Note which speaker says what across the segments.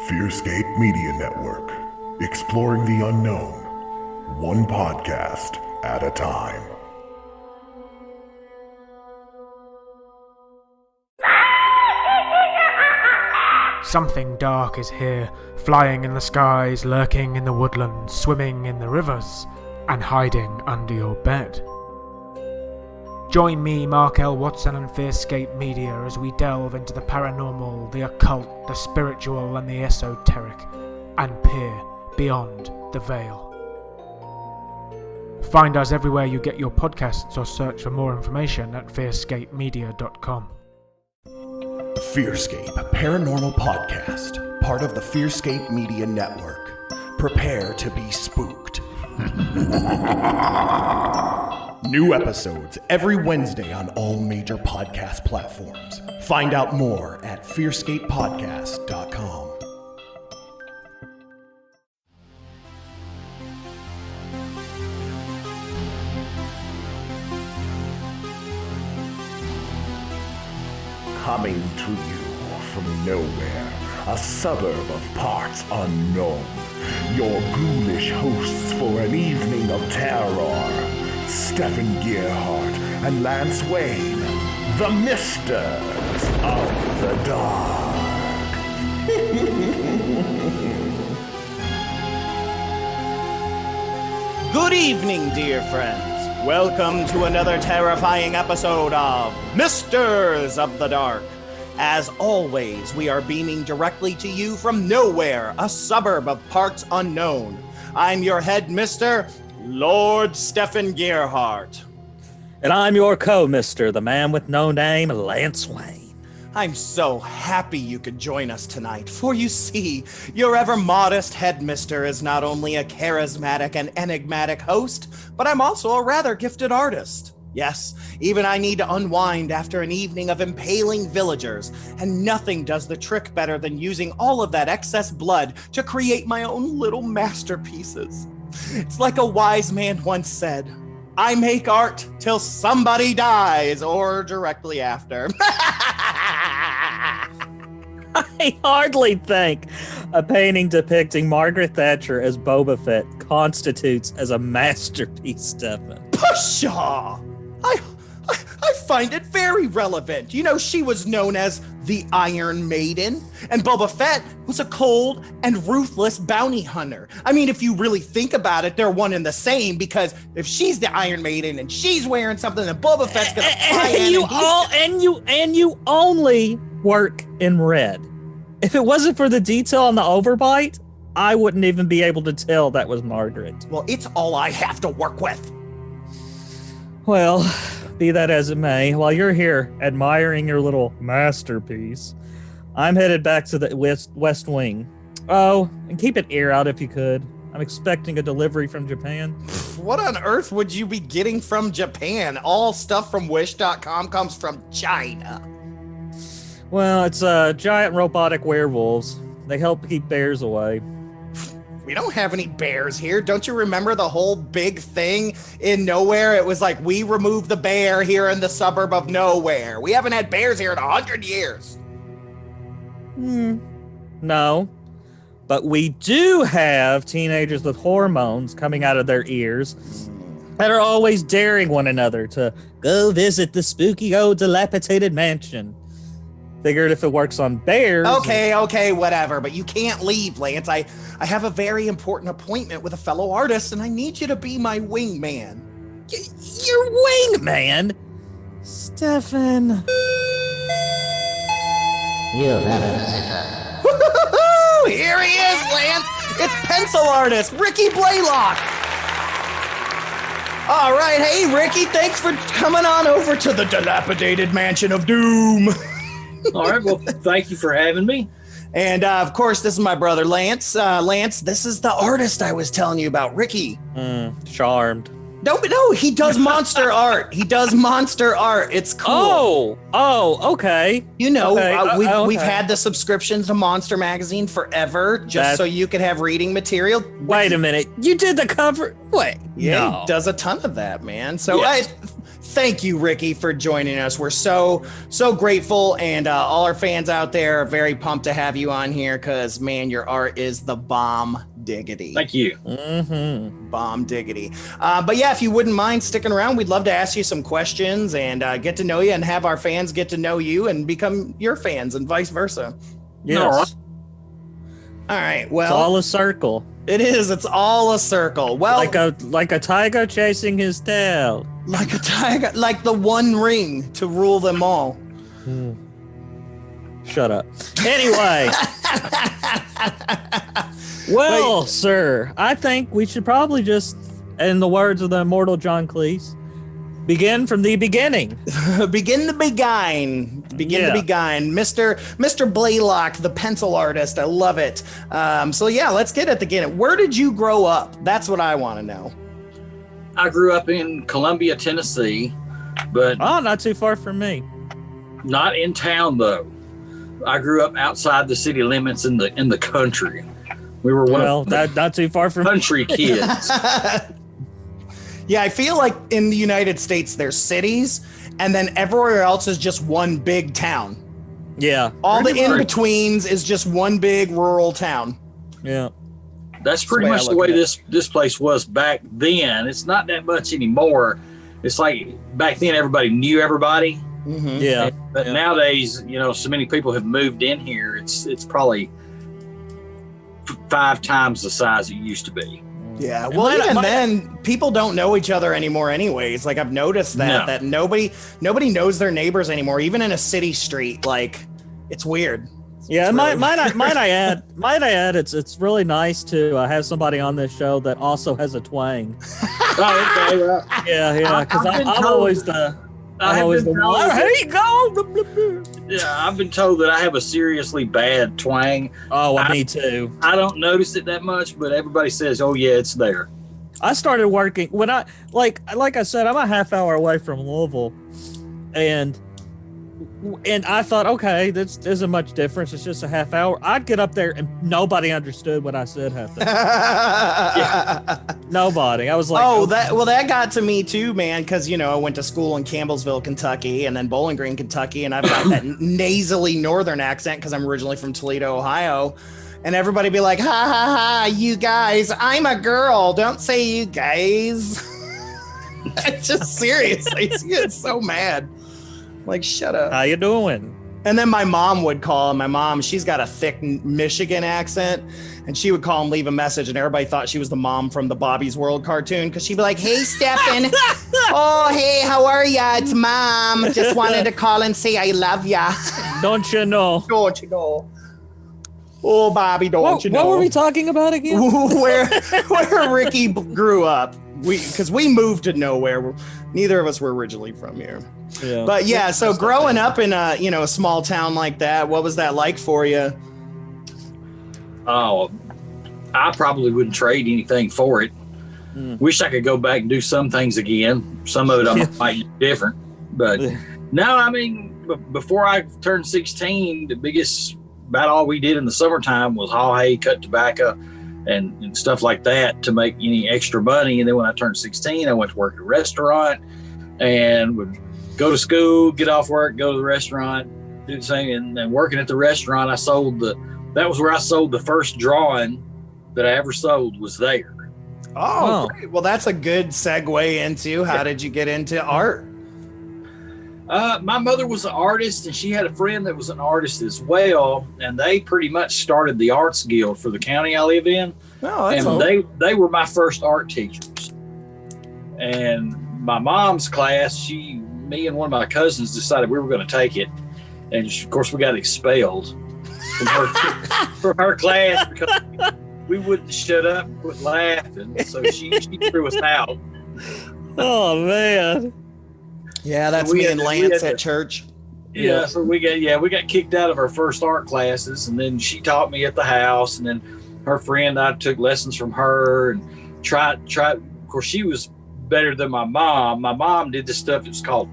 Speaker 1: Fearscape Media Network, exploring the unknown, one podcast at a time.
Speaker 2: Something dark is here, flying in the skies, lurking in the woodlands, swimming in the rivers, and hiding under your bed. Join me, Mark L. Watson, and Fearscape Media as we delve into the paranormal, the occult, the spiritual, and the esoteric, and peer beyond the veil. Find us everywhere you get your podcasts or search for more information at fearscapemedia.com.
Speaker 3: Fearscape Paranormal Podcast, part of the Fearscape Media Network. Prepare to be spooked. New episodes every Wednesday on all major podcast platforms. Find out more at fearscapepodcast.com.
Speaker 1: Coming to you from nowhere, a suburb of parts unknown. Your ghoulish hosts for an evening of terror, Stefan Gearhart and Lance Wayne, the Misters of the Dark.
Speaker 4: Good evening, dear friends. Welcome to another terrifying episode of Misters of the Dark. As always, we are beaming directly to you from nowhere, a suburb of parts unknown. I'm your head mister, Lord Stefan Gearhart.
Speaker 5: And I'm your co-mister, the man with no name, Lance Wayne.
Speaker 4: I'm so happy you could join us tonight, for you see, your ever-modest headmister is not only a charismatic and enigmatic host, but I'm also a rather gifted artist. Yes, even I need to unwind after an evening of impaling villagers, and nothing does the trick better than using all of that excess blood to create my own little masterpieces. It's like a wise man once said, I make art till somebody dies, or directly after.
Speaker 5: I hardly think a painting depicting Margaret Thatcher as Boba Fett constitutes as a masterpiece, Stefan.
Speaker 4: Pshaw! I find it very relevant. You know, she was known as the Iron Maiden, and Boba Fett was a cold and ruthless bounty hunter. I mean, if you really think about it, they're one and the same, because if she's the Iron Maiden and she's wearing something, then Boba Fett's gonna fly in.
Speaker 5: You only work in red. If it wasn't for the detail on the overbite, I wouldn't even be able to tell that was Margaret.
Speaker 4: Well, it's all I have to work with.
Speaker 5: Well, be that as it may, while you're here admiring your little masterpiece, I'm headed back to the West Wing. Oh, and keep an ear out if you could. I'm expecting a delivery from Japan.
Speaker 4: What on earth would you be getting from Japan? All stuff from Wish.com comes from China.
Speaker 5: Well, it's giant robotic werewolves. They help keep bears away.
Speaker 4: We don't have any bears here. Don't you remember the whole big thing in Nowhere? It was like, we removed the bear here in the suburb of Nowhere. We haven't had bears here in 100 years.
Speaker 5: No. But we do have teenagers with hormones coming out of their ears that are always daring one another to go visit the spooky old dilapidated mansion. Figured if it works on bears...
Speaker 4: Okay, whatever. But you can't leave, Lance. I have a very important appointment with a fellow artist, and I need you to be my wingman.
Speaker 5: Your wingman? Stefan.
Speaker 6: You have a visitor.
Speaker 4: Here he is, Lance. It's pencil artist Ricky Blalock. All right, hey, Ricky, thanks for coming on over to the dilapidated mansion of doom.
Speaker 6: All right, well, thank you for having me.
Speaker 4: And, of course, this is my brother, Lance. Lance, this is the artist I was telling you about, Ricky.
Speaker 5: Charmed.
Speaker 4: No, he does monster art. He does monster art. It's cool.
Speaker 5: Oh, okay.
Speaker 4: You know,
Speaker 5: okay.
Speaker 4: We've had the subscriptions to Monster Magazine forever, just so you could have reading material.
Speaker 5: Wait a minute. You did the cover? Wait.
Speaker 4: Yeah,
Speaker 5: no.
Speaker 4: He does a ton of that, man. So,
Speaker 5: yes.
Speaker 4: thank you, Ricky, for joining us. We're so grateful, and all our fans out there are very pumped to have you on here because, man, your art is the bomb diggity.
Speaker 6: Thank you.
Speaker 4: Bomb diggity. But yeah, if you wouldn't mind sticking around, we'd love to ask you some questions and get to know you and have our fans get to know you and become your fans and vice versa.
Speaker 5: Yes.
Speaker 4: All right. Well,
Speaker 5: It's all a circle.
Speaker 4: it is. It's all a circle. Well,
Speaker 5: Like a tiger chasing his tail.
Speaker 4: like a tiger, like the One Ring to rule them all.
Speaker 5: Shut up. Anyway. Well, sir, I think we should probably just, in the words of the immortal John Cleese, begin from the beginning.
Speaker 4: Begin to begin. Mr. Blalock, the pencil artist. I love it. So yeah, let's get at the beginning. Where did you grow up? That's what I want to know.
Speaker 6: I grew up in Columbia, Tennessee, but
Speaker 5: Oh, not too far from me.
Speaker 6: not in town though. I grew up outside the city limits in the country. We were one
Speaker 5: Well,
Speaker 6: of the
Speaker 5: not too far from me.
Speaker 6: country kids.
Speaker 4: Yeah, I feel like in the United States, there's cities, and then everywhere else is just one big town.
Speaker 5: Yeah.
Speaker 4: All the
Speaker 6: Pretty much.
Speaker 4: in-betweens is just one big rural town.
Speaker 5: Yeah.
Speaker 6: That's pretty
Speaker 4: the way I
Speaker 6: much the
Speaker 4: look
Speaker 6: way
Speaker 4: at
Speaker 6: this place was back then. It's not that much anymore. It's like back then everybody knew everybody.
Speaker 4: Mm-hmm.
Speaker 5: Yeah.
Speaker 6: But
Speaker 5: Yeah.
Speaker 6: nowadays, so many people have moved in here. It's probably 5 times the size it used to be.
Speaker 4: Yeah,
Speaker 5: And
Speaker 4: well,
Speaker 5: might I-
Speaker 4: even
Speaker 5: might I-
Speaker 4: then, people don't know each other anymore anyways. Like, I've noticed that
Speaker 6: No.
Speaker 4: nobody knows their neighbors anymore, even in a city street. Like, it's weird.
Speaker 5: Yeah,
Speaker 4: It's
Speaker 5: might,
Speaker 4: really
Speaker 5: might, I,
Speaker 4: weird.
Speaker 5: might I add, it's really nice to have somebody on this show that also has a twang.
Speaker 6: Oh, okay. Well,
Speaker 5: Yeah, because
Speaker 6: I've been
Speaker 5: I'm
Speaker 6: told-
Speaker 5: always the
Speaker 6: I have been told
Speaker 5: one.
Speaker 6: that-
Speaker 5: Here you go. Blah, blah, blah.
Speaker 6: yeah, I've been told that I have a seriously bad twang.
Speaker 5: Oh, well, me too.
Speaker 6: I don't notice it that much, but everybody says, "Oh yeah, it's there."
Speaker 5: I started working when I like I said, I'm a half hour away from Louisville, and I thought, okay, this isn't much difference. It's just a half hour. I'd get up there and nobody understood what I said half the time. Nobody. I was like,
Speaker 4: Oh,
Speaker 5: okay.
Speaker 4: that got to me too, man. Because I went to school in Campbellsville, Kentucky, and then Bowling Green, Kentucky, and I've got that nasally northern accent because I'm originally from Toledo, Ohio. And everybody be like, "Ha ha ha, you guys! I'm a girl. Don't say you guys." It's just seriously, I get so mad. Like, shut up.
Speaker 5: How you doing?
Speaker 4: And then my mom would call, and my mom, she's got a thick Michigan accent, and she would call and leave a message, and everybody thought she was the mom from the Bobby's World cartoon, because she'd be like, "Hey, Stefan. Oh, hey, how are ya? It's Mom. Just wanted to call and say I love ya."
Speaker 5: Don't you know?
Speaker 4: Don't you know? Oh, Bobby, don't
Speaker 5: What,
Speaker 4: you know?
Speaker 5: what were we talking about again?
Speaker 4: where Ricky grew up. Because we moved to nowhere. Neither of us were originally from here.
Speaker 5: Yeah.
Speaker 4: But yeah, so growing up in a small town like that, what was that like for you?
Speaker 6: Oh, I probably wouldn't trade anything for it. Wish I could go back and do some things again. Some of it I might do different, but no, I mean, before I turned 16, the biggest about all we did in the summertime was haul hay, cut tobacco, and stuff like that to make any extra money. And then when I turned 16, I went to work at a restaurant and would go to school, get off work, go to the restaurant, do the same. And working at the restaurant, that was where I sold the first drawing that I ever sold was there.
Speaker 4: Oh,
Speaker 5: Oh.
Speaker 4: great. Well, that's a good segue into how did you get into art?
Speaker 6: My mother was an artist, and she had a friend that was an artist as well, and they pretty much started the Arts Guild for the county I live in.
Speaker 4: Oh, that's
Speaker 6: And they were my first art teachers. And my mom's class, me and one of my cousins decided we were going to take it, and of course we got expelled from her class because we wouldn't shut up and quit laughing. So she threw us out.
Speaker 5: Oh man.
Speaker 4: yeah, that's
Speaker 6: we
Speaker 4: me
Speaker 6: had
Speaker 4: and
Speaker 6: to- we
Speaker 4: Lance
Speaker 6: had
Speaker 4: at
Speaker 6: to-
Speaker 4: church.
Speaker 6: Yeah, so we got kicked out of our first art classes, and then she taught me at the house, and then her friend, I took lessons from her and tried. Of course, she was better than my mom. My mom did this stuff. It's called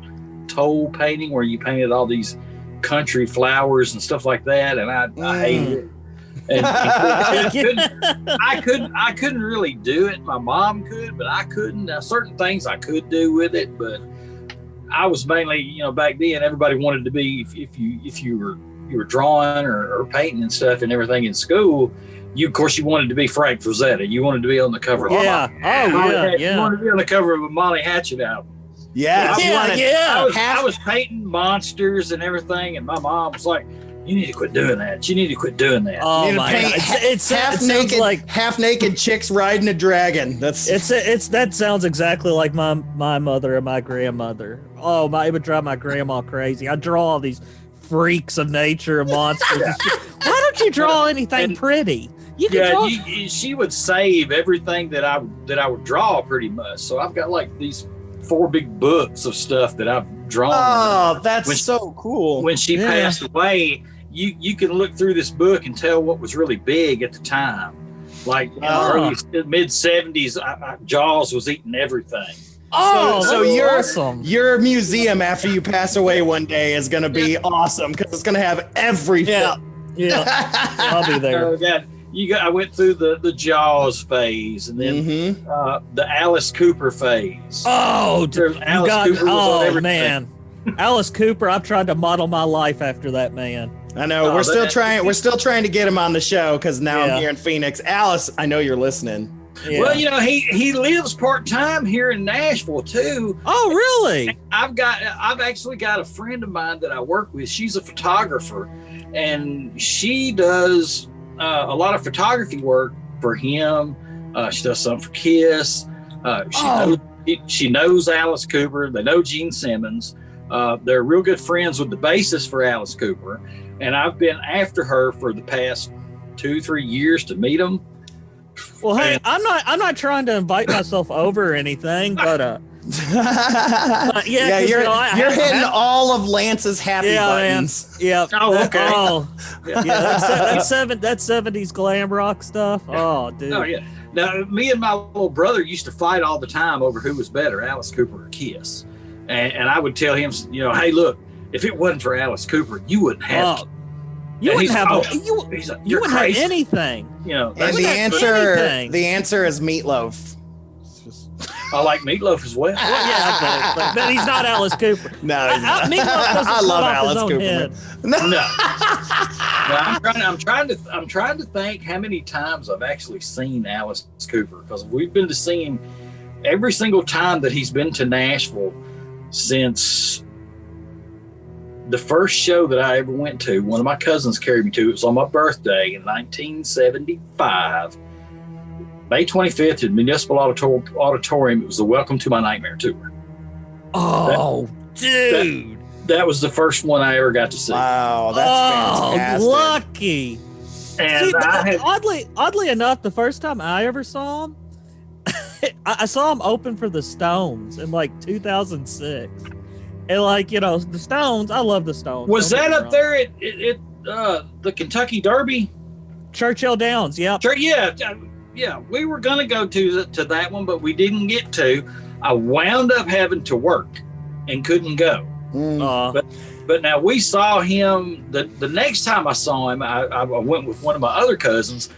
Speaker 6: toll painting, where you painted all these country flowers and stuff like that, and I hated it. And I couldn't really do it. My mom could, but I couldn't. Now, certain things I could do with it, but I was mainly, back then everybody wanted to be if you were drawing or painting and stuff and everything in school. Of course, you wanted to be Frank Frazetta. You wanted to be on the cover.
Speaker 5: Yeah.
Speaker 6: You wanted to be on the cover of a Molly Hatchet album.
Speaker 4: Yeah.
Speaker 6: I was painting monsters and everything, and my mom was like, "You need to quit doing that. You need to quit doing that."
Speaker 5: Oh my God! It's
Speaker 4: half naked chicks riding a dragon.
Speaker 5: That sounds exactly like my mother and my grandmother. Oh it would drive my grandma crazy. I draw all these freaks of nature and monsters. Why don't you draw anything pretty?
Speaker 6: She would save everything that I would draw pretty much. So I've got like these 4 big books of stuff that I've drawn.
Speaker 4: Oh, that's so cool.
Speaker 6: When she passed away, you can look through this book and tell what was really big at the time. Like early mid 70s, Jaws was eating everything.
Speaker 5: Oh,
Speaker 4: so
Speaker 5: awesome.
Speaker 4: Your museum after you pass away one day is going to be awesome because it's going to have everything.
Speaker 5: Yeah, I'll be there.
Speaker 6: I went through the Jaws phase, and then the Alice Cooper phase.
Speaker 5: Oh,
Speaker 6: Alice Cooper was on everything.
Speaker 5: Man, Alice Cooper. I've tried to model my life after that man.
Speaker 4: I know we're still trying. We're still trying to get him on the show because now I'm here in Phoenix. Alice, I know you're listening.
Speaker 5: Yeah.
Speaker 6: Well, he lives part-time here in Nashville too.
Speaker 5: Oh, really?
Speaker 6: I've actually got a friend of mine that I work with. She's a photographer, and she does a lot of photography work for him. She does some for Kiss. She knows Alice Cooper. They know Gene Simmons. They're real good friends with the bassist for Alice Cooper, and I've been after her for the past 2-3 years to meet him.
Speaker 5: Well, hey, I'm not trying to invite myself over or anything, but
Speaker 4: you're hitting all of Lance's happy buttons.
Speaker 5: Man. Yeah.
Speaker 6: Oh, okay.
Speaker 5: That's 70s glam rock stuff. Oh, dude.
Speaker 6: Oh, yeah. Now, me and my little brother used to fight all the time over who was better, Alice Cooper or Kiss. And I would tell him, hey, look, if it wasn't for Alice Cooper, you wouldn't have.
Speaker 5: You wouldn't have anything.
Speaker 4: And the answer is Meatloaf.
Speaker 6: I like Meatloaf as well.
Speaker 5: But he's not Alice Cooper.
Speaker 4: No, he's not.
Speaker 5: Meatloaf doesn't
Speaker 4: I love
Speaker 5: Alice
Speaker 4: Cooper.
Speaker 6: No. I'm trying to think how many times I've actually seen Alice Cooper, because we've been to see him every single time that he's been to Nashville since the first show that I ever went to. One of my cousins carried me to. It was on my birthday in 1975. May 25th at Municipal Auditorium. It was the Welcome to My Nightmare tour.
Speaker 5: Oh, dude.
Speaker 6: That was the first one I ever got to see.
Speaker 4: Wow, that's fantastic.
Speaker 5: Lucky.
Speaker 6: And
Speaker 5: oddly enough, the first time I ever saw him, I saw him open for the Stones in like 2006. And the Stones, I love the Stones.
Speaker 6: Was that up there at the Kentucky Derby?
Speaker 5: Churchill Downs, yeah.
Speaker 6: Yeah, we were going to go to that one, but we didn't get to. I wound up having to work and couldn't go. But now we saw him, the next time I saw him, I went with one of my other cousins,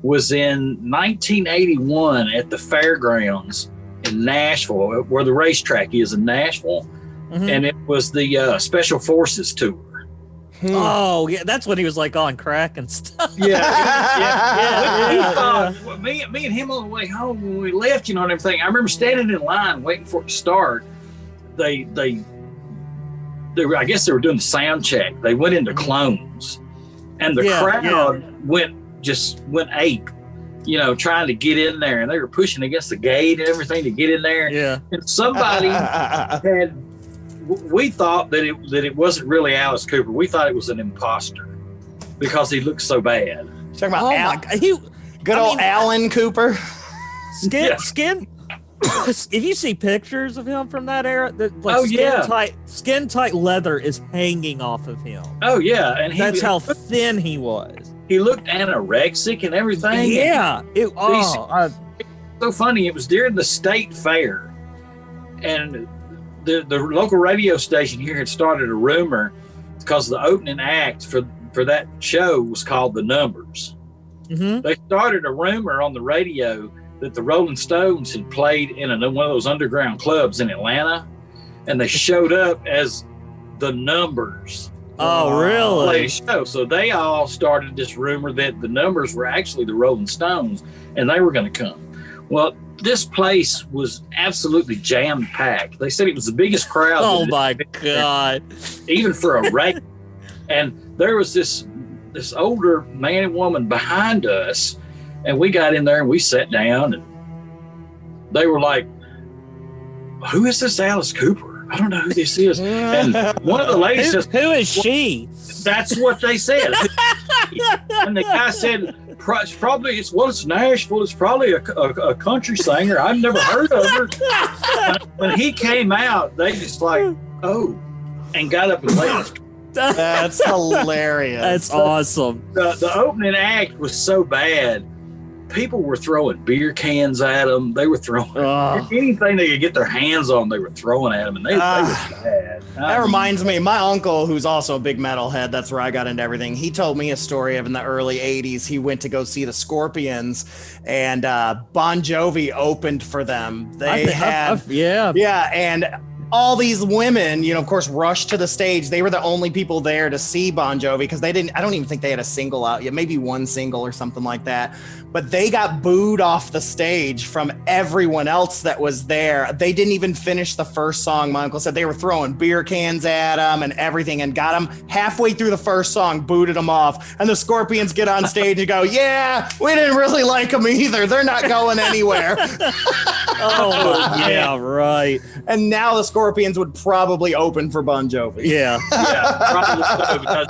Speaker 6: was in 1981 at the fairgrounds in Nashville, where the racetrack is in Nashville. Mm-hmm. And it was the Special Forces tour.
Speaker 5: Oh, yeah, that's when he was like on crack and stuff.
Speaker 6: Me and him on the way home when we left, and everything. I remember standing in line waiting for it to start. They were, I guess they were doing the sound check. They went into clones, and the crowd went ape, trying to get in there, and they were pushing against the gate and everything to get in there.
Speaker 5: Yeah,
Speaker 6: and somebody had. We thought that it wasn't really Alice Cooper. We thought it was an imposter because he looked so bad.
Speaker 4: Talking about Alan Cooper.
Speaker 5: Skin. If you see pictures of him from that era, skin tight leather is hanging off of him.
Speaker 6: Oh yeah, and
Speaker 5: that's how thin he was.
Speaker 6: He looked anorexic and everything.
Speaker 5: Yeah,
Speaker 6: so funny. It was during the state fair, and the local radio station here had started a rumor because the opening act for that show was called The Numbers. Mm-hmm. They started a rumor on the radio that the Rolling Stones had played in one of those underground clubs in Atlanta, and they showed up as the Numbers.
Speaker 5: Oh, really?
Speaker 6: Show. So they all started this rumor that the Numbers were actually the Rolling Stones, and they were going to come. Well, this place was absolutely jam-packed. They said it was the biggest crowd.
Speaker 5: Oh, my God.
Speaker 6: Even for a race. And there was this older man and woman behind us, and we got in there and we sat down, and they were like, "Who is this Alice Cooper? I don't know who this is." And one of the ladies says,
Speaker 5: "Who is she?"
Speaker 6: That's what they said. And the guy said, "Probably it's Nashville. It's probably a country singer. I've never heard of her." When he came out, they just like, "Oh," and got up and left.
Speaker 4: That's hilarious.
Speaker 5: That's awesome.
Speaker 6: The opening act was so bad. People were throwing beer cans at them. They were throwing anything they could get their hands on. They were throwing at them, and they were bad.
Speaker 4: That reminds me, my uncle, who's also a big metalhead, that's where I got into everything. He told me a story of in the early 80s. He went to go see the Scorpions, and Bon Jovi opened for them. And all these women, of course, rushed to the stage. They were the only people there to see Bon Jovi because I don't even think they had a single out yet, maybe one single or something like that. But they got booed off the stage from everyone else that was there. They didn't even finish the first song. My uncle said they were throwing beer cans at them and everything, and got them halfway through the first song, booted them off. And the Scorpions get on stage and go, "Yeah, we didn't really like them either. They're not going anywhere."
Speaker 5: Oh, yeah, right.
Speaker 4: And now the Scorpions would probably open for Bon Jovi.
Speaker 5: Yeah.
Speaker 6: Probably so, because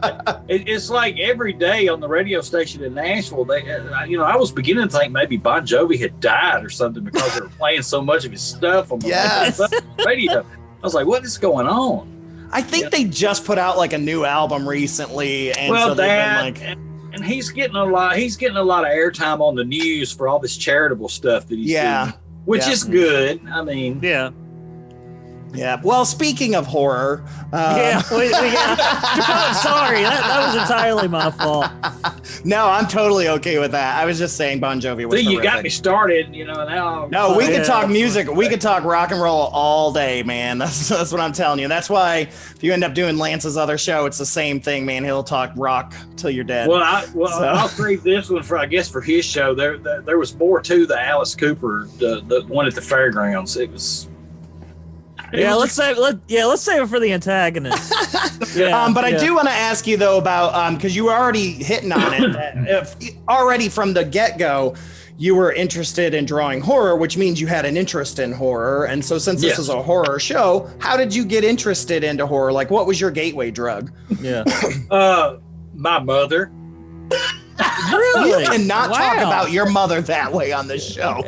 Speaker 6: it's like every day on the radio station in Nashville, I was beginning to think maybe Bon Jovi had died or something because they were playing so much of his stuff on the radio. I was like, what is going on?
Speaker 4: I think they just put out like a new album recently, and so they've been like,
Speaker 6: and he's getting a lot of airtime on the news for all this charitable stuff that he's doing, which is good. I mean,
Speaker 5: yeah.
Speaker 4: Well, speaking of horror,
Speaker 5: sorry, that was entirely my fault.
Speaker 4: No, I'm totally okay with that. I was just saying Bon Jovi was
Speaker 6: you got me started, now.
Speaker 4: No, we could talk music. We could talk rock and roll all day, man. That's what I'm telling you. That's why if you end up doing Lance's other show, it's the same thing, man. He'll talk rock till you're dead.
Speaker 6: I'll save this one for his show. There was more to the Alice Cooper, the one at the fairgrounds. It was.
Speaker 5: Let's save it for the antagonist.
Speaker 4: But I do want to ask you though about because you were already hitting on it. Already from the get-go, you were interested in drawing horror, which means you had an interest in horror. And so since this is a horror show, how did you get interested into horror? Like, what was your gateway drug?
Speaker 5: Yeah.
Speaker 6: My mother.
Speaker 4: Really? You cannot talk about your mother that way on this show.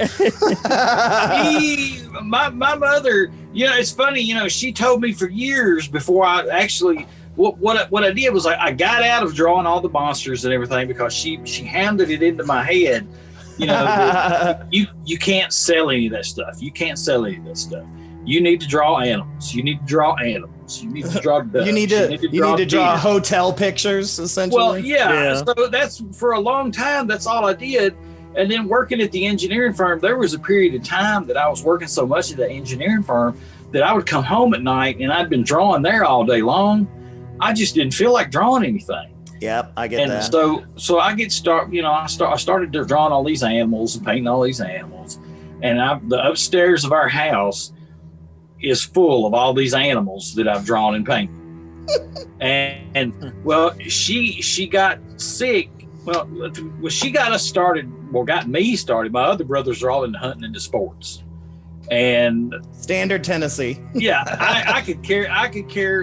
Speaker 6: My mother, it's funny, she told me for years before I actually, what I did was I got out of drawing all the monsters and everything because she hammered it into my head, you can't sell any of that stuff. You can't sell any of that stuff. You need to draw animals. You need to draw animals. You need to draw ducks.
Speaker 4: You need to draw hotel pictures, essentially.
Speaker 6: Well, yeah. So that's for a long time. That's all I did. And then working at the engineering firm, there was a period of time that I was working so much at the engineering firm that I would come home at night and I'd been drawing there all day long. I just didn't feel like drawing anything.
Speaker 4: Yep, I get that.
Speaker 6: So I started drawing all these animals and painting all these animals. And the upstairs of our house is full of all these animals that I've drawn and painted. and she got sick. Well, she got us started, got me started. My other brothers are all into hunting and into sports. And
Speaker 4: standard Tennessee.
Speaker 6: Yeah, I could care.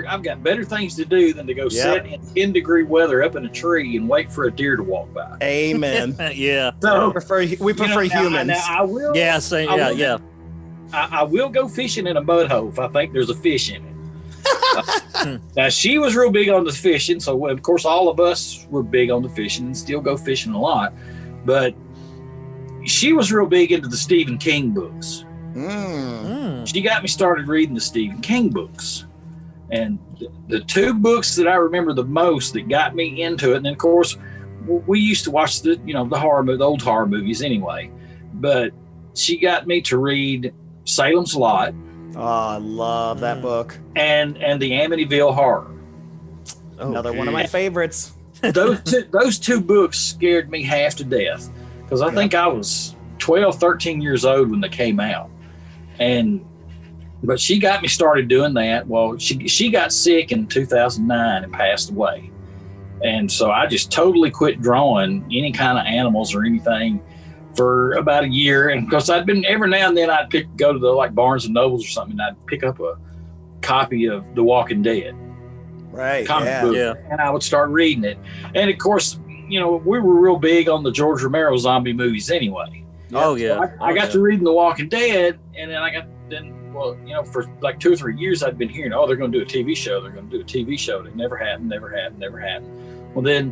Speaker 6: I've got better things to do than to go sit in 10-degree weather up in a tree and wait for a deer to walk by.
Speaker 4: Amen.
Speaker 5: Yeah.
Speaker 6: So
Speaker 4: we prefer humans.
Speaker 6: Now I will.
Speaker 5: Yeah.
Speaker 6: I will go fishing in a mud hole if I think there's a fish in it. Now she was real big on the fishing, so of course all of us were big on the fishing and still go fishing a lot. But she was real big into the Stephen King books. She got me started reading the Stephen King books, and the two books that I remember the most that got me into it. And then of course we used to watch the old horror movies anyway. But she got me to read Salem's Lot,
Speaker 4: Oh, I love that book.
Speaker 6: and the Amityville Horror.
Speaker 4: Another one of my favorites.
Speaker 6: Those two books scared me half to death because I think I was 12, 13 years old when they came out. But she got me started doing that. Well, she got sick in 2009 and passed away. And so I just totally quit drawing any kind of animals or anything for about a year. And because I'd been, every now and then I'd go to the like Barnes and Nobles or something, and I'd pick up a copy of The Walking Dead.
Speaker 4: Right.
Speaker 6: Comic book, and I would start reading it. And of course, we were real big on the George Romero zombie movies anyway.
Speaker 5: Oh, yeah.
Speaker 6: So I got to reading The Walking Dead, and then for like 2 or 3 years, I'd been hearing, they're going to do a TV show. They're going to do a TV show. It never happened. Well, then,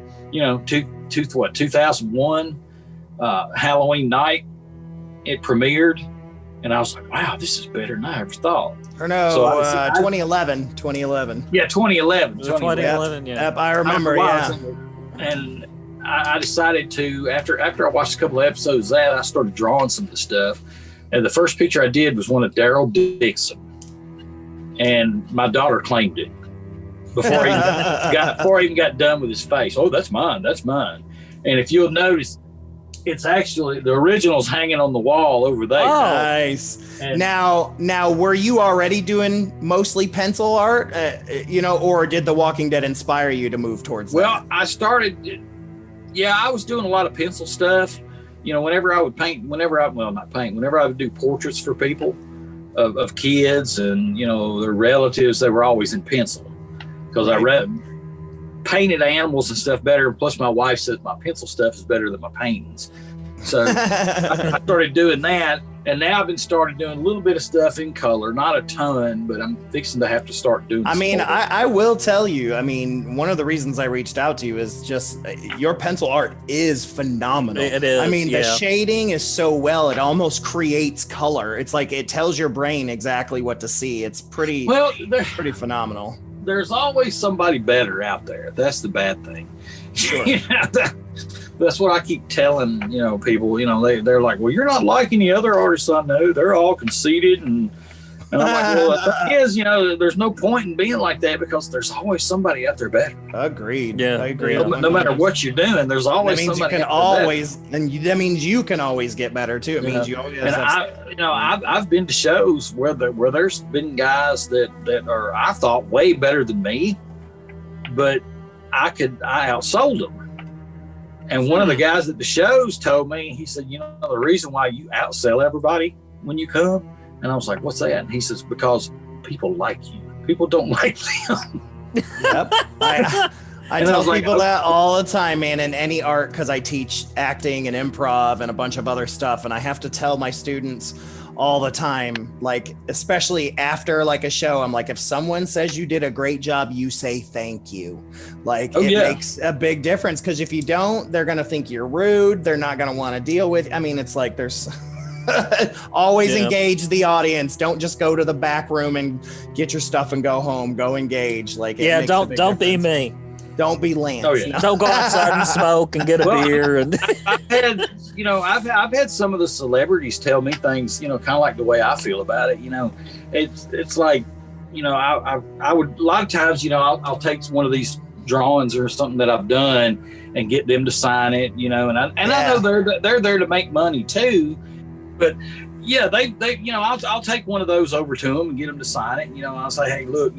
Speaker 6: 2001, Halloween night, it premiered, and I was like, wow, this is better than I ever thought.
Speaker 4: Or no,
Speaker 6: So
Speaker 4: 2011.
Speaker 6: Yeah, 2011.
Speaker 5: 2011, yeah.
Speaker 4: Yep, I remember,
Speaker 6: And I decided to, after I watched a couple of episodes of that, I started drawing some of the stuff. And the first picture I did was one of Daryl Dixon. And my daughter claimed it before he even got done with his face. Oh, that's mine. And if you'll notice, it's actually, the original's hanging on the wall over there.
Speaker 4: Oh, nice. And now, were you already doing mostly pencil art, or did The Walking Dead inspire you to move towards that?
Speaker 6: Well, I was doing a lot of pencil stuff. Whenever I would paint, whenever I would do portraits for people of kids and, their relatives, they were always in pencil because I painted animals and stuff better. Plus my wife says my pencil stuff is better than my paintings. So I started doing that. And now I've been started doing a little bit of stuff in color, not a ton, but I'm fixing to have to start doing.
Speaker 4: I will tell you, one of the reasons I reached out to you is just your pencil art is phenomenal.
Speaker 5: It is.
Speaker 4: The shading is so well, it almost creates color. It's like it tells your brain exactly what to see. It's pretty phenomenal.
Speaker 6: There's always somebody better out there. That's the bad thing.
Speaker 4: Sure.
Speaker 6: That's what I keep telling, people, they're like, well, you're not like any other artists I know. They're all conceited. And I'm like, well, the thing is, there's no point in being like that because there's always somebody out there better.
Speaker 4: Agreed.
Speaker 5: Yeah.
Speaker 4: I agree.
Speaker 6: No matter what you're doing, there's always somebody
Speaker 4: that means you can always get better too. It means you always
Speaker 6: I've been to shows where there's been guys that are, I thought, way better than me, but I outsold them. And one of the guys at the shows told me, he said, the reason why you outsell everybody when you come. And I was like, what's that? And he says, because people like you. People don't like them.
Speaker 4: Yep. I tell people that all the time, man, in any art, because I teach acting and improv and a bunch of other stuff. And I have to tell my students all the time, like, especially after like a show, I'm like, if someone says you did a great job, you say thank you. Like, makes a big difference, because if you don't, they're going to think you're rude. They're not going to want to deal with. It's like there's always engage the audience. Don't just go to the back room and get your stuff and go home. Go engage. Like,
Speaker 5: don't be me.
Speaker 4: Don't be Lance.
Speaker 6: Oh, yeah.
Speaker 4: No.
Speaker 5: Don't go outside and smoke and get a beer. And
Speaker 6: I've had some of the celebrities tell me things, kind of like the way I feel about it. It's like, I would, a lot of times, I'll take one of these drawings or something that I've done and get them to sign it, and I know they're there to make money too, but yeah, they I'll take one of those over to them and get them to sign it. I'll say, hey, look,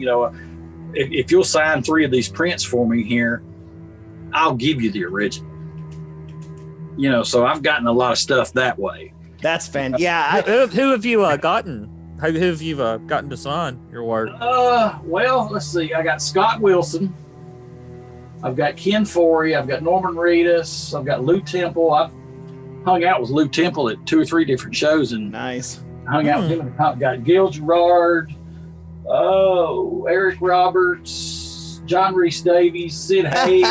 Speaker 6: if you'll sign 3 of these prints for me here, I'll give you the original. So I've gotten a lot of stuff that way.
Speaker 4: That's fantastic. Yeah.
Speaker 5: Who have you gotten? Who have you gotten to sign your work?
Speaker 6: Well, let's see. I got Scott Wilson. I've got Ken Forey. I've got Norman Reedus. I've got Lou Temple. I've hung out with Lou Temple at 2 or 3 different shows and
Speaker 4: nice.
Speaker 6: Hung out with him. I've got Gil Gerard. Eric Roberts, John Rhys Davies, Sid Haig.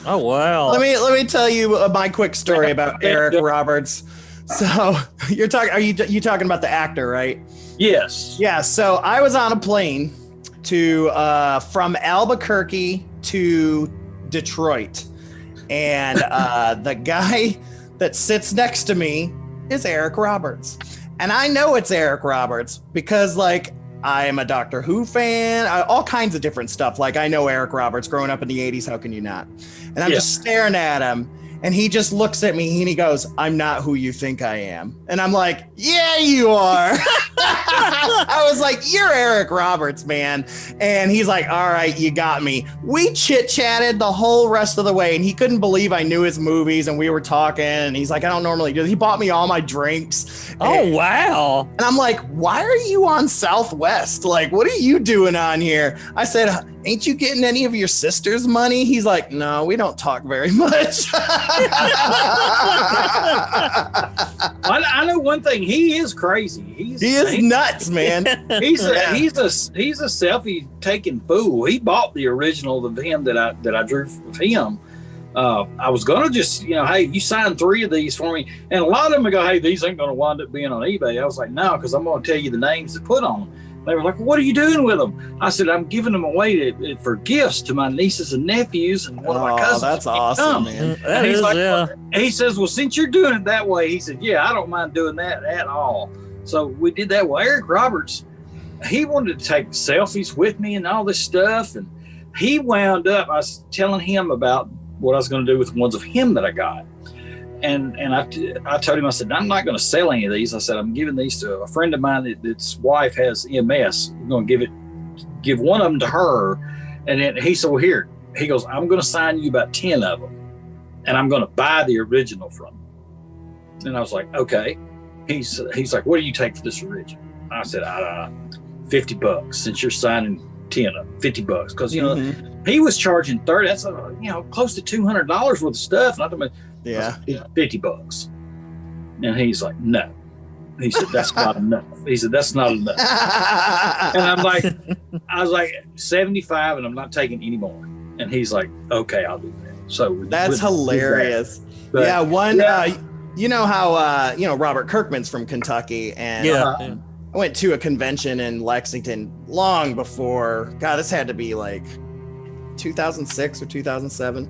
Speaker 5: Oh wow!
Speaker 4: Let me tell you my quick story about Eric Roberts. So you're talking? Are you talking about the actor, right?
Speaker 6: Yes.
Speaker 4: Yeah. So I was on a plane from Albuquerque to Detroit, and the guy that sits next to me is Eric Roberts. And I know it's Eric Roberts because, like, I am a Doctor Who fan, all kinds of different stuff. Like, I know Eric Roberts growing up in the 80s. How can you not? And I'm just staring at him. And he just looks at me and he goes, "I'm not who you think I am." And I'm like, "Yeah, you are." I was like, "You're Eric Roberts, man." And he's like, "All right, you got me." We chit-chatted the whole rest of the way, and he couldn't believe I knew his movies, and we were talking, and he's like, "I don't normally do this." He bought me all my drinks.
Speaker 5: Oh, wow.
Speaker 4: And I'm like, "Why are you on Southwest? Like, what are you doing on here?" I said, "Ain't you getting any of your sister's money?" He's like, "No, we don't talk very much."
Speaker 6: I know one thing. He is crazy. He
Speaker 4: is nuts, man.
Speaker 6: He's a selfie taking fool. He bought the original of him that I drew of him. I was gonna just, hey, you sign 3 of these for me, and a lot of them go, "Hey, these ain't gonna wind up being on eBay." I was like, "No, because I'm gonna tell you the names to put on them." They were like, "What are you doing with them?" I said, "I'm giving them away for gifts to my nieces and nephews and one of my cousins."
Speaker 4: That's awesome, man.
Speaker 5: That is, yeah.
Speaker 6: He says, "Well, since you're doing it that way," he said, "Yeah, I don't mind doing that at all." So we did that. Well, Eric Roberts, he wanted to take selfies with me and all this stuff. And he wound up, I was telling him about what I was going to do with ones of him that I got. And I told him, I said, "I'm not going to sell any of these." I said, "I'm giving these to a friend of mine that's wife has MS. I'm going to give one of them to her." And then he said, "Well, here," he goes, "I'm going to sign you about 10 of them, and I'm going to buy the original from you." And I was like, "Okay." He's like, "What do you take for this original?" I said, $50 since you're signing 10 of them, $50. Because, he was charging 30. That's, close to $200 worth of stuff. And I told him,
Speaker 4: yeah,
Speaker 6: $50. And he's like, "No." He said, "That's not enough." He said, "That's not enough." And I was like, 75, and I'm not taking any more. And he's like, "Okay, I'll do that." So
Speaker 4: that's hilarious. But, yeah, you know how Robert Kirkman's from Kentucky, and I went to a convention in Lexington long before. God, this had to be like 2006 or 2007,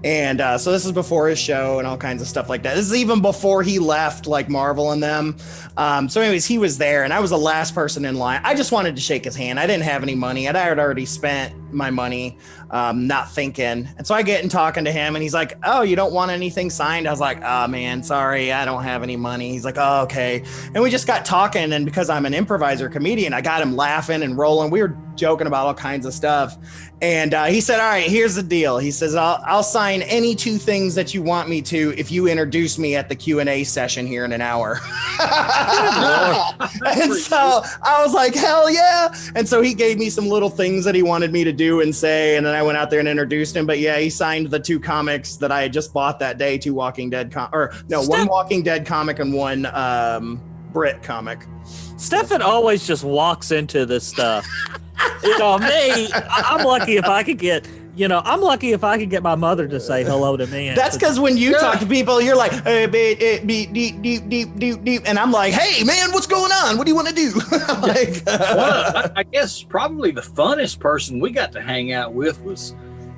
Speaker 4: and so this is before his show and all kinds of stuff like that. This is even before he left, like Marvel and them. So anyways, he was there, and I was the last person in line. I just wanted to shake his hand. I didn't have any money. I had already spent my money, not thinking. And so I get in talking to him, and he's like, "Oh, you don't want anything signed?" I was like, "Oh man, sorry, I don't have any money." He's like, "Oh, okay." And we just got talking, and because I'm an improviser comedian, I got him laughing and rolling. We were joking about all kinds of stuff. And he said, "All right, here's the deal." He says, I'll sign any 2 things that you want me to if you introduce me at the Q&A session here in an hour. And so I was like, "Hell yeah." And so he gave me some little things that he wanted me to do and say, and then I went out there and introduced him. But yeah, he signed the 2 comics that I had just bought that day, 2 Walking Dead one Walking Dead comic and one Brit comic.
Speaker 5: Stefan always just walks into this stuff. Me, I'm lucky if I could get, my mother to say hello to me.
Speaker 4: That's because when you talk to people, you're like, "Hey, deep," and I'm like, "Hey, man, what's going on? What do you want to do?"
Speaker 6: Well, I guess probably the funnest person we got to hang out with was,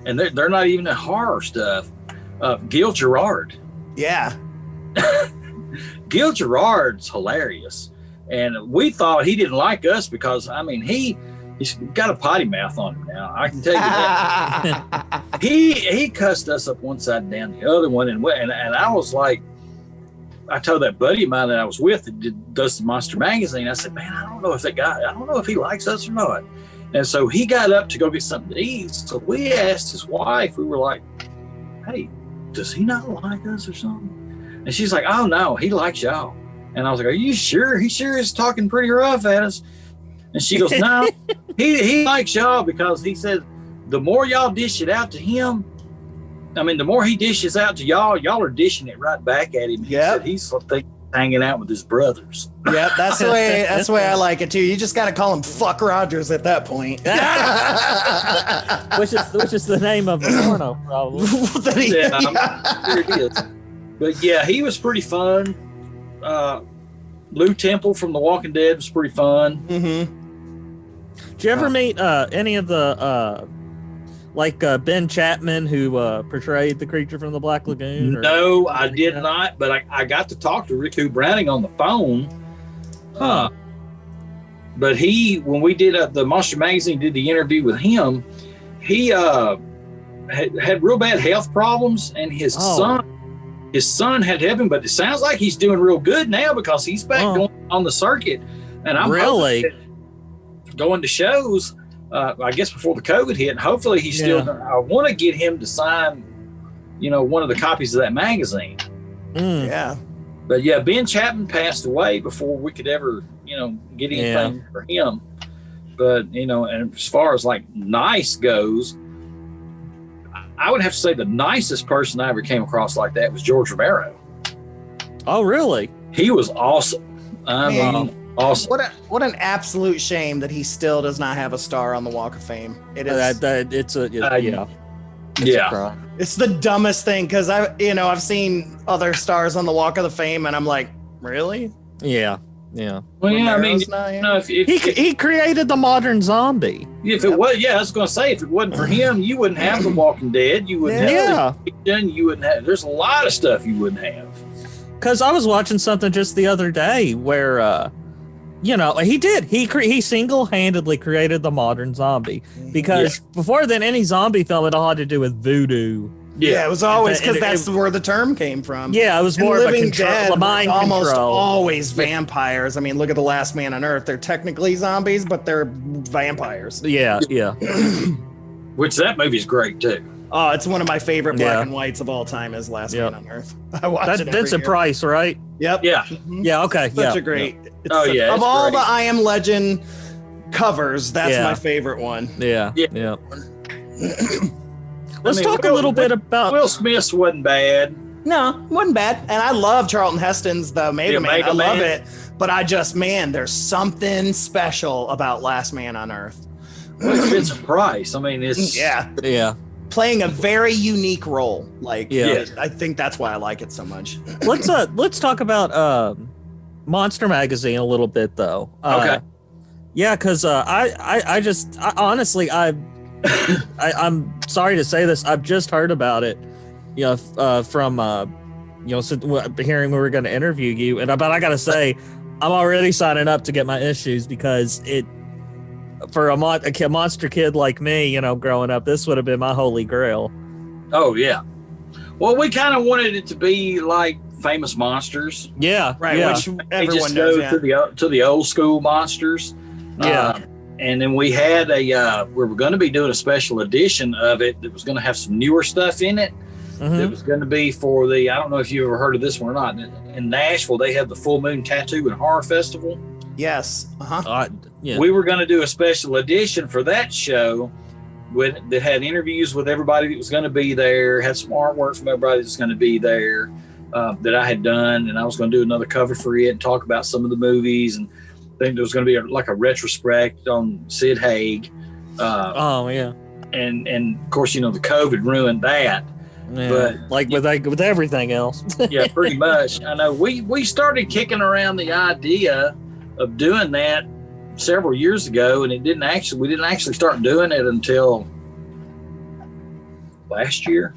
Speaker 6: and they're not even in horror stuff, Gil Gerard.
Speaker 4: Yeah.
Speaker 6: Gil Gerard's hilarious. And we thought he didn't like us because, he's got a potty mouth on him now. I can tell you that. He cussed us up one side and down the other one. And I was like, I told that buddy of mine that I was with that does the Monster Magazine, I said, "Man, I don't know if he likes us or not." And so he got up to go get something to eat. So we asked his wife, we were like, "Hey, does he not like us or something?" And she's like, "Oh, no, he likes y'all." And I was like, "Are you sure? He sure is talking pretty rough at us." And she goes, "No, he likes y'all because he says the more y'all dish it out to him, the more he dishes out to y'all are dishing it right back at him."
Speaker 4: Yeah,
Speaker 6: he's hanging out with his brothers.
Speaker 4: Yep, that's the way I like it too. You just got to call him Fuck Rogers at that point.
Speaker 5: which is the name of the porno, probably.
Speaker 6: Yeah, I'm sure it is. But yeah, he was pretty fun. Lou Temple from The Walking Dead was pretty fun.
Speaker 4: Mm-hmm.
Speaker 5: Did you ever meet any of the Ben Chapman who portrayed the creature from the Black Lagoon?
Speaker 6: No, I did not, but I got to talk to Riku Browning on the phone, But when we did the Monster Magazine, did the interview with him, he had real bad health problems, and his son had to help him. But it sounds like he's doing real good now because he's back going on the circuit. And I'm
Speaker 5: really
Speaker 6: going to shows. I guess before the COVID hit, and hopefully he's still. I want to get him to sign, one of the copies of that magazine.
Speaker 4: Yeah.
Speaker 6: But Ben Chapman passed away before we could ever, get anything for him. But and as far as like nice goes, I would have to say the nicest person I ever came across like that was George Romero.
Speaker 5: Oh, really?
Speaker 6: He was awesome. I mean, awesome.
Speaker 4: What an absolute shame that he still does not have a star on the Walk of Fame. It is. It's the dumbest thing because I've seen other stars on the Walk of the Fame and I'm like, really?
Speaker 5: Yeah.
Speaker 6: Well, yeah, I mean, if
Speaker 5: he created the modern zombie.
Speaker 6: If it was, I was going to say, if it wasn't for him, you wouldn't have The Walking Dead. You wouldn't have. You wouldn't have. There's a lot of stuff you wouldn't have.
Speaker 5: Because I was watching something just the other day where, he did. He single-handedly created the modern zombie because before then, any zombie film at all had to do with voodoo.
Speaker 4: Yeah, it was always because that's where the term came from.
Speaker 5: Yeah, it was more of a
Speaker 4: control,
Speaker 5: mind
Speaker 4: almost
Speaker 5: control.
Speaker 4: Always vampires. I mean, look at The Last Man on Earth. They're technically zombies, but they're vampires.
Speaker 5: Yeah.
Speaker 6: Which that movie's great too.
Speaker 4: Oh, it's one of my favorite black and whites of all time. Is Last Man on Earth. I watch it every
Speaker 5: Vincent
Speaker 4: year.
Speaker 5: Price, right?
Speaker 4: Yep.
Speaker 6: Yeah.
Speaker 5: Yeah. Okay.
Speaker 4: Such a great.
Speaker 6: Yeah.
Speaker 4: Of
Speaker 6: it's
Speaker 4: all
Speaker 6: great.
Speaker 4: the I Am Legend covers, that's my favorite one.
Speaker 5: Yeah. Let's
Speaker 6: I mean,
Speaker 5: talk a little bit about
Speaker 6: Will Smith's wasn't bad.
Speaker 4: No, wasn't bad. And I love Charlton Heston's The Omega Man. I love it. But there's something special about Last Man on Earth.
Speaker 6: Well, it's Vincent Price. I mean, it's
Speaker 5: yeah.
Speaker 4: Playing a very unique role.
Speaker 5: Yeah.
Speaker 4: I think that's why I like it so much.
Speaker 5: Let's talk about Monster Magazine a little bit though.
Speaker 6: Okay.
Speaker 5: Yeah, because honestly I'm sorry to say this. I've just heard about it, from hearing we were going to interview you, but I gotta say, I'm already signing up to get my issues because for a monster kid like me, growing up, this would have been my holy grail.
Speaker 6: Oh yeah. Well, we kind of wanted it to be like Famous Monsters.
Speaker 5: Yeah.
Speaker 4: Right.
Speaker 5: Yeah.
Speaker 4: Which
Speaker 6: They
Speaker 4: everyone
Speaker 6: just
Speaker 4: knows.
Speaker 6: go to the old school monsters.
Speaker 5: Yeah.
Speaker 6: And then we had we were going to be doing a special edition of it that was going to have some newer stuff in it.
Speaker 5: Mm-hmm.
Speaker 6: It was going to be for I don't know if you ever heard of this one or not. In Nashville, they have the Full Moon Tattoo and Horror Festival.
Speaker 4: Yes. Uh-huh.
Speaker 6: We were going to do a special edition for that show that had interviews with everybody that was going to be there, had some artwork from everybody that was going to be there that I had done. And I was going to do another cover for it and talk about some of the movies. And I think there was going to be like a retrospect on Sid Haig. And of course, the COVID ruined that.
Speaker 5: Yeah,
Speaker 6: but
Speaker 5: with everything else.
Speaker 6: Yeah, pretty much. I know we started kicking around the idea of doing that several years ago, and we didn't actually start doing it until last year.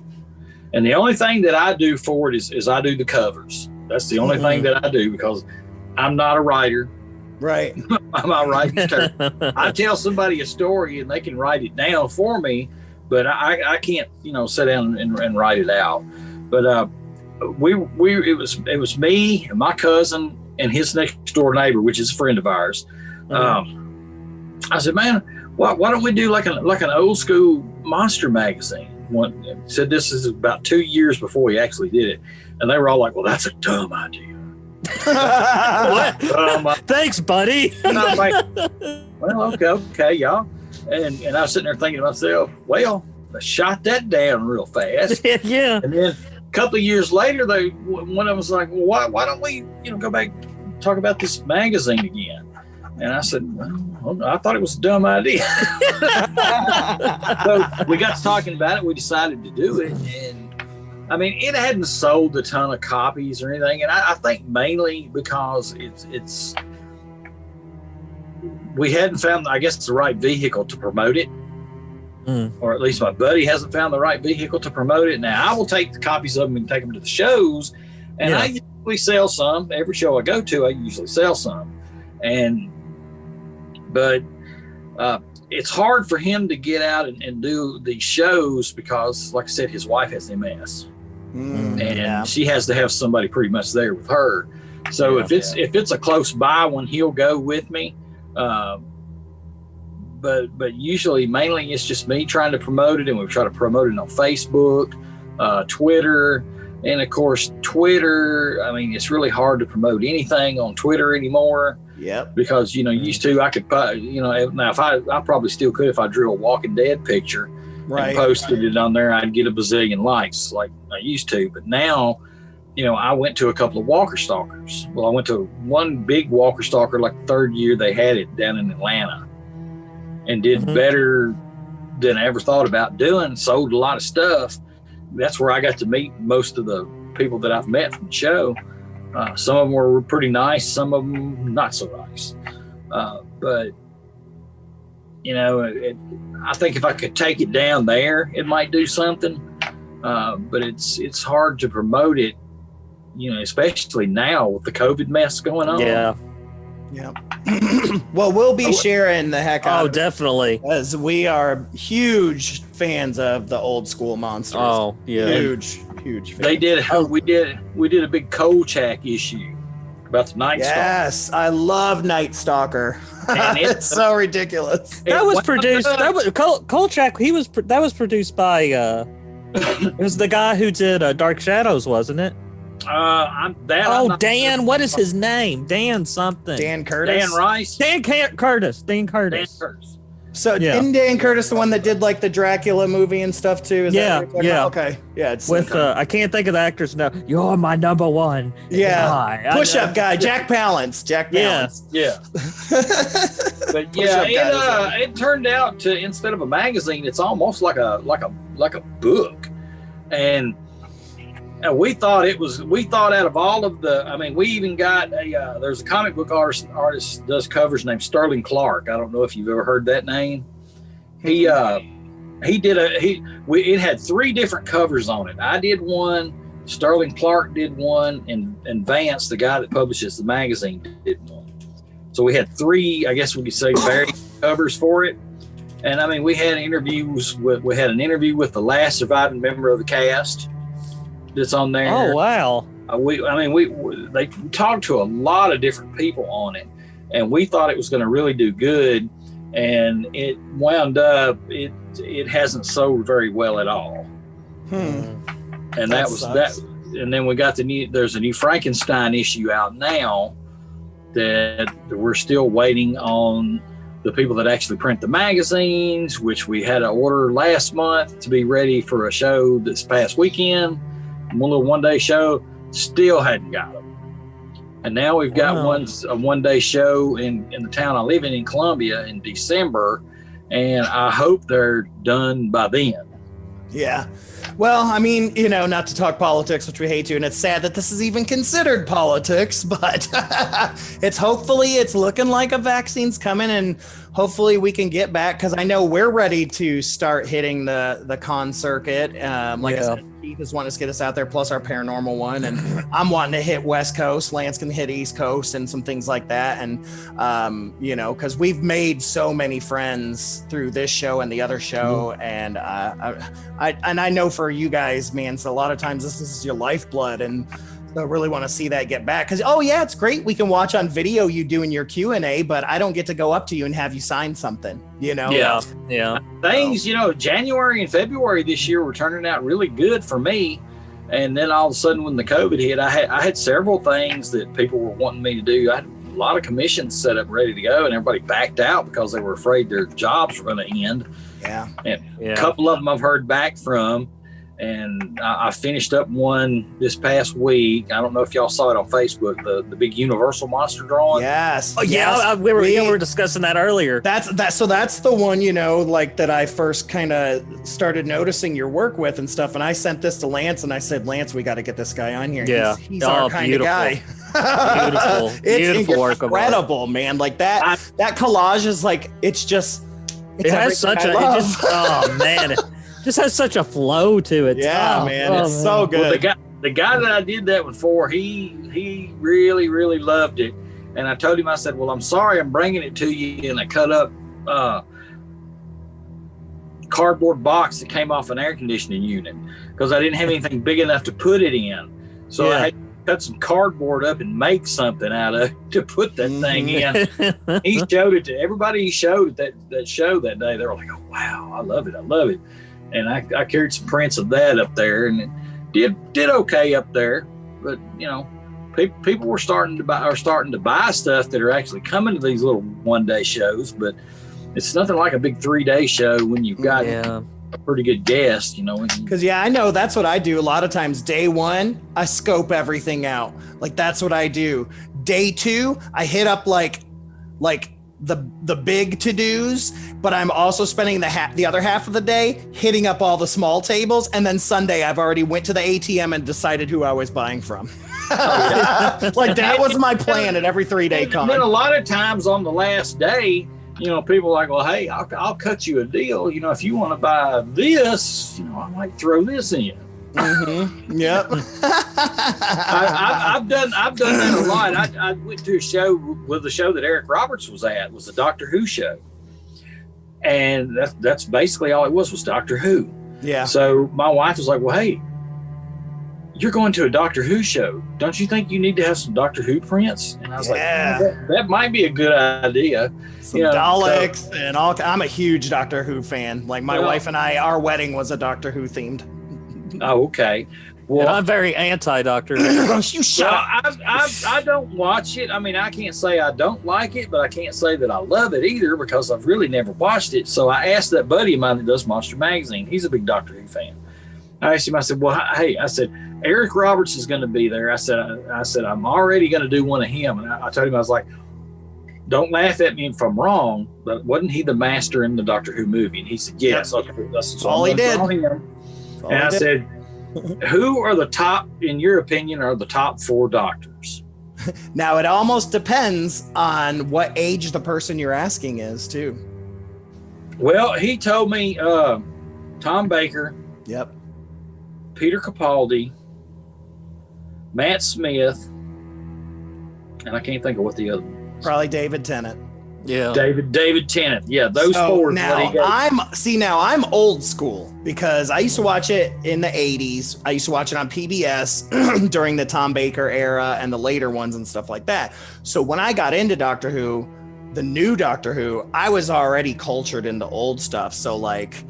Speaker 6: And the only thing that I do for it is I do the covers. That's the only thing that I do because I'm not a writer.
Speaker 4: Right.
Speaker 6: I'm not writing. I tell somebody a story and they can write it down for me, but I can't, sit down and write it out. But it was me and my cousin and his next door neighbor, which is a friend of ours. I said, man, why don't we do like an old school monster magazine? Said this is about 2 years before we actually did it, and they were all like, well, that's a dumb idea.
Speaker 5: What? Thanks, buddy.
Speaker 6: And I'm like, well, okay, y'all. And I was sitting there thinking to myself, well, I shot that down real fast.
Speaker 5: Yeah.
Speaker 6: And then a couple of years later, one of them was like, well, why don't we, go back and talk about this magazine again? And I said, well, I thought it was a dumb idea. So we got to talking about it. We decided to do it. And I mean, it hadn't sold a ton of copies or anything. And I think mainly because we hadn't found, I guess, the right vehicle to promote it. Or at least my buddy hasn't found the right vehicle to promote it. Now, I will take the copies of them and take them to the shows. And I usually sell some. Every show I go to, I usually sell some. But it's hard for him to get out and do these shows because, like I said, his wife has MS, and she has to have somebody pretty much there with her. So if it's a close by one, he'll go with me. But usually, mainly, it's just me trying to promote it, and we try to promote it on Facebook, Twitter, and of course, Twitter. I mean, it's really hard to promote anything on Twitter anymore.
Speaker 4: Yep.
Speaker 6: Because used to I could, now if I probably still could if I drew a Walking Dead picture and posted it on there, I'd get a bazillion likes like I used to. But now, I went to a couple of Walker Stalkers. Well, I went to one big Walker Stalker like the third year they had it down in Atlanta, and did better than I ever thought about doing. Sold a lot of stuff. That's where I got to meet most of the people that I've met from the show. Some of them were pretty nice, some of them not so nice. But I think if I could take it down there, it might do something. But it's hard to promote it, especially now with the COVID mess going on.
Speaker 5: Yeah.
Speaker 4: Well, we'll be sharing the heck out of it,
Speaker 5: definitely.
Speaker 4: as we are huge fans of the old school monsters.
Speaker 5: Oh, yeah.
Speaker 4: Huge fans.
Speaker 6: We did a big Kolchak issue about the Night Stalker.
Speaker 4: Yes, I love Night Stalker.
Speaker 6: And
Speaker 4: It's so ridiculous.
Speaker 5: That was produced. Kolchak. That was produced by. It was the guy who did Dark Shadows, wasn't it? Dan. What is his name? Dan something.
Speaker 4: Dan Curtis.
Speaker 6: Dan Rice.
Speaker 5: Dan Curtis.
Speaker 6: Dan Curtis.
Speaker 4: So isn't Dan Curtis the one that did like the Dracula movie and stuff too? Is that what you're talking about? Okay. Yeah. It's
Speaker 5: with I can't think of the actor's now. You're my number one.
Speaker 4: Yeah. Push up guy. Jack Palance.
Speaker 6: Yeah. But it turned out to, instead of a magazine, it's almost like a book. And we thought out of all of we even got there's a comic book artist does covers named Sterling Clark. I don't know if you've ever heard that name. It had 3 different covers on it. I did one, Sterling Clark did one, and Vance, the guy that publishes the magazine, did one. So we had 3, I guess we could say, varied covers for it. And we had interviews with the last surviving member of the cast that's on there.
Speaker 5: Oh wow!
Speaker 6: They talked to a lot of different people on it, and we thought it was going to really do good, and it wound up it hasn't sold very well at all. And that was that. And then we got there's a new Frankenstein issue out now that we're still waiting on the people that actually print the magazines, which we had to order last month to be ready for a show this past weekend. One little one-day show, still hadn't got them. And now we've got a one-day show in the town I live in Columbia in December, and I hope they're done by then.
Speaker 4: Yeah. Well, not to talk politics, which we hate to, and it's sad that this is even considered politics, but it's looking like a vaccine's coming, and hopefully we can get back, because I know we're ready to start hitting the con circuit. I said, Keith is wanting to get us out there, plus our paranormal one, and I'm wanting to hit West Coast. Lance can hit East Coast and some things like that, and because we've made so many friends through this show and the other show, and I know for you guys, man, so a lot of times this is your lifeblood, and I really want to see that get back, because it's great we can watch on video you doing your Q&A, but I don't get to go up to you and have you sign something,
Speaker 5: Yeah.
Speaker 6: Things, January and February this year were turning out really good for me, and then all of a sudden when the COVID hit, I had several things that people were wanting me to do. I had a lot of commissions set up ready to go, and everybody backed out because they were afraid their jobs were going to end.
Speaker 4: Yeah.
Speaker 6: And a couple of them I've heard back from. And I finished up one this past week. I don't know if y'all saw it on Facebook, the big Universal monster drawing.
Speaker 4: Yes.
Speaker 5: Oh yeah, we were discussing that earlier.
Speaker 4: That's the one, that I first kind of started noticing your work with and stuff. And I sent this to Lance, and I said, Lance, we got to get this guy on here.
Speaker 5: Yeah,
Speaker 4: he's our kind of guy.
Speaker 5: Beautiful work.
Speaker 4: Incredible, man. Like that collage is it has such
Speaker 5: oh man. Just has such a flow to it.
Speaker 4: Yeah, man, it's so good.
Speaker 6: Well, the guy that I did that one for, he really, really loved it, And I told him, I said, well, I'm sorry, I'm bringing it to you in a cut up cardboard box that came off an air conditioning unit because I didn't have anything big enough to put it in. So I had to cut some cardboard up and make something out of it to put that thing in. He showed it to everybody he showed at that show that day. They were like, oh, wow, I love it. And I carried some prints of that up there, and it did okay up there. But, you know, people were starting to buy stuff that are actually coming to these little one-day shows, but it's nothing like a big 3-day show when you've got a pretty good guest, you know.
Speaker 4: Because I know that's what I do. A lot of times, day one, I scope everything out. Like that's what I do. Day two, I hit up like the big to-dos, but I'm also spending the other half of the day hitting up all the small tables. And then Sunday, I've already went to the ATM and decided who I was buying from. Like that was my plan at every 3-day con.
Speaker 6: And then a lot of times on the last day, you know, people are like, well, hey, I'll cut you a deal. You know, if you want to buy this, you know, I might throw this in.
Speaker 4: Mm-hmm. Yep.
Speaker 6: I've done that a lot. I went to a show with the show that Eric Roberts was at. It was a Doctor Who show, and that's basically all it was Doctor Who. Yeah. So my wife was like, well, hey, you're going to a Doctor Who show. Don't you think you need to have some Doctor Who prints? And I was like, that might be a good idea.
Speaker 4: Some Daleks and all. I'm a huge Doctor Who fan. Like my wife and I, our wedding was a Doctor Who themed.
Speaker 6: Oh, okay. Well,
Speaker 5: and I'm very anti-Doctor Who.
Speaker 4: You shut up.
Speaker 6: I don't watch it. I mean, I can't say I don't like it, but I can't say that I love it either because I've really never watched it. So I asked that buddy of mine that does Monster Magazine. He's a big Doctor Who fan. I asked him, I said, well, hey, I said, Eric Roberts is going to be there. I said, I'm already going to do one of him. And I told him, I was like, don't laugh at me if I'm wrong, but wasn't he the master in the Doctor Who movie? And he said, yes.
Speaker 4: Okay, that's all he did.
Speaker 6: And I said, who are the top, in your opinion, are the top 4 doctors?
Speaker 4: Now, it almost depends on what age the person you're asking is, too.
Speaker 6: Well, he told me Tom Baker.
Speaker 4: Yep.
Speaker 6: Peter Capaldi, Matt Smith, and I can't think of what the other one was.
Speaker 4: Probably David Tennant.
Speaker 5: Yeah.
Speaker 6: David Tennant. Yeah, those 4.
Speaker 4: Now I'm old school because I used to watch it in the 80s. I used to watch it on PBS during the Tom Baker era and the later ones and stuff like that. So when I got into Doctor Who, the new Doctor Who, I was already cultured into old stuff. So like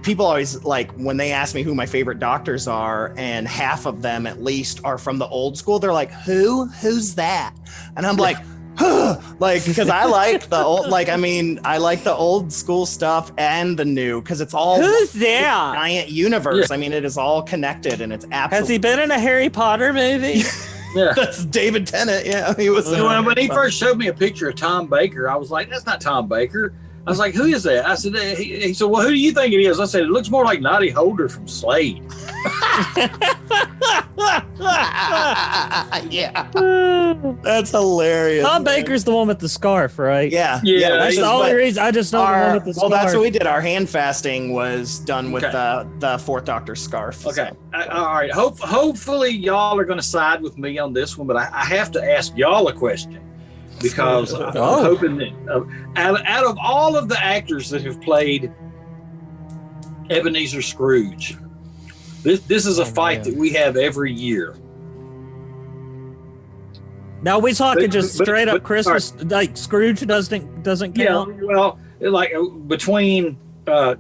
Speaker 4: people always like when they ask me who my favorite doctors are, and half of them at least are from the old school. They're like, who's that? And I'm like, like, because I like the old, like, I mean, I like the old school stuff and the new, because it's all
Speaker 5: who's that
Speaker 4: giant universe. Yeah. I mean, it is all connected, and it's absolutely.
Speaker 5: Has he been in a Harry Potter movie?
Speaker 6: Yeah,
Speaker 4: that's David Tennant. Yeah, he was.
Speaker 6: When he first showed me a picture of Tom Baker, I was like, "That's not Tom Baker." I was like, "Who is that?" I said, "He said, well, who do you think it is?" I said, "It looks more like Noddy Holder from Slade."
Speaker 4: Yeah, that's hilarious.
Speaker 5: Tom Baker's the one with the scarf, right?
Speaker 4: Yeah.
Speaker 5: That's the only reason I just know the one with the scarf.
Speaker 4: Well, that's what we did. Our hand fasting was done with the Fourth Doctor scarf.
Speaker 6: Okay. So. All right. Hopefully, y'all are going to side with me on this one, but I have to ask y'all a question. Because I'm hoping that out of all of the actors that have played Ebenezer Scrooge, this is a fight that we have every year.
Speaker 5: Now we talking just straight up Christmas, like Scrooge doesn't count.
Speaker 6: Yeah, well, like between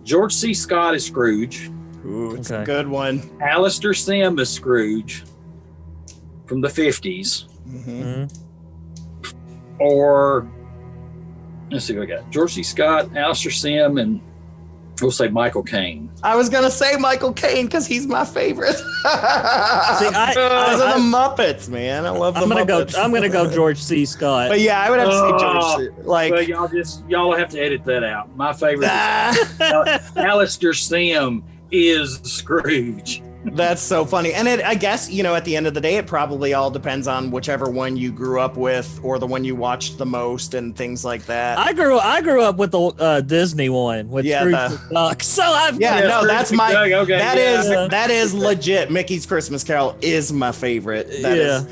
Speaker 6: George C. Scott is Scrooge.
Speaker 4: Ooh, it's a good one.
Speaker 6: Alistair Sim is Scrooge from the 50s.
Speaker 4: Mm-hmm.
Speaker 6: Or let's see what I got. George C. Scott, Alistair Sim, and we'll say Michael Caine.
Speaker 4: I was gonna say Michael Caine because he's my favorite. Those are the Muppets, man. I love the Muppets.
Speaker 5: I'm gonna go George C. Scott.
Speaker 4: But yeah, I would have to say George. Like,
Speaker 6: but y'all have to edit that out. My favorite, Alistair Sim is Scrooge.
Speaker 4: That's so funny. And I guess, at the end of the day, it probably all depends on whichever one you grew up with or the one you watched the most and things like that.
Speaker 5: I grew up with the Disney one with Scrooge McDuck. So
Speaker 4: that's my
Speaker 6: okay,
Speaker 4: that is legit. Mickey's Christmas Carol is my favorite. That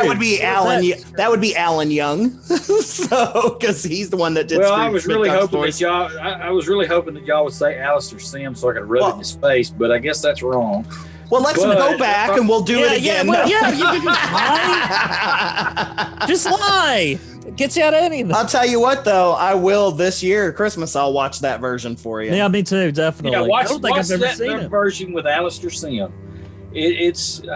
Speaker 4: would be Alan. That would be Alan Young. So because he's the one that did.
Speaker 6: Well,
Speaker 4: Scrooge
Speaker 6: I was really
Speaker 4: McDuck's
Speaker 6: hoping
Speaker 4: voice.
Speaker 6: that y'all. I was really hoping that y'all would say Alistair Sim so I could rub it in his face, but I guess that's wrong.
Speaker 4: Well, let's go back and we'll do it again.
Speaker 5: You can just lie. It gets you out of anything.
Speaker 4: I'll tell you what, though, I will this year Christmas. I'll watch that version for you.
Speaker 5: Yeah, me too, definitely.
Speaker 6: Yeah,
Speaker 5: I don't think I've ever
Speaker 6: that
Speaker 5: seen it.
Speaker 6: version with Alistair Sim. It's the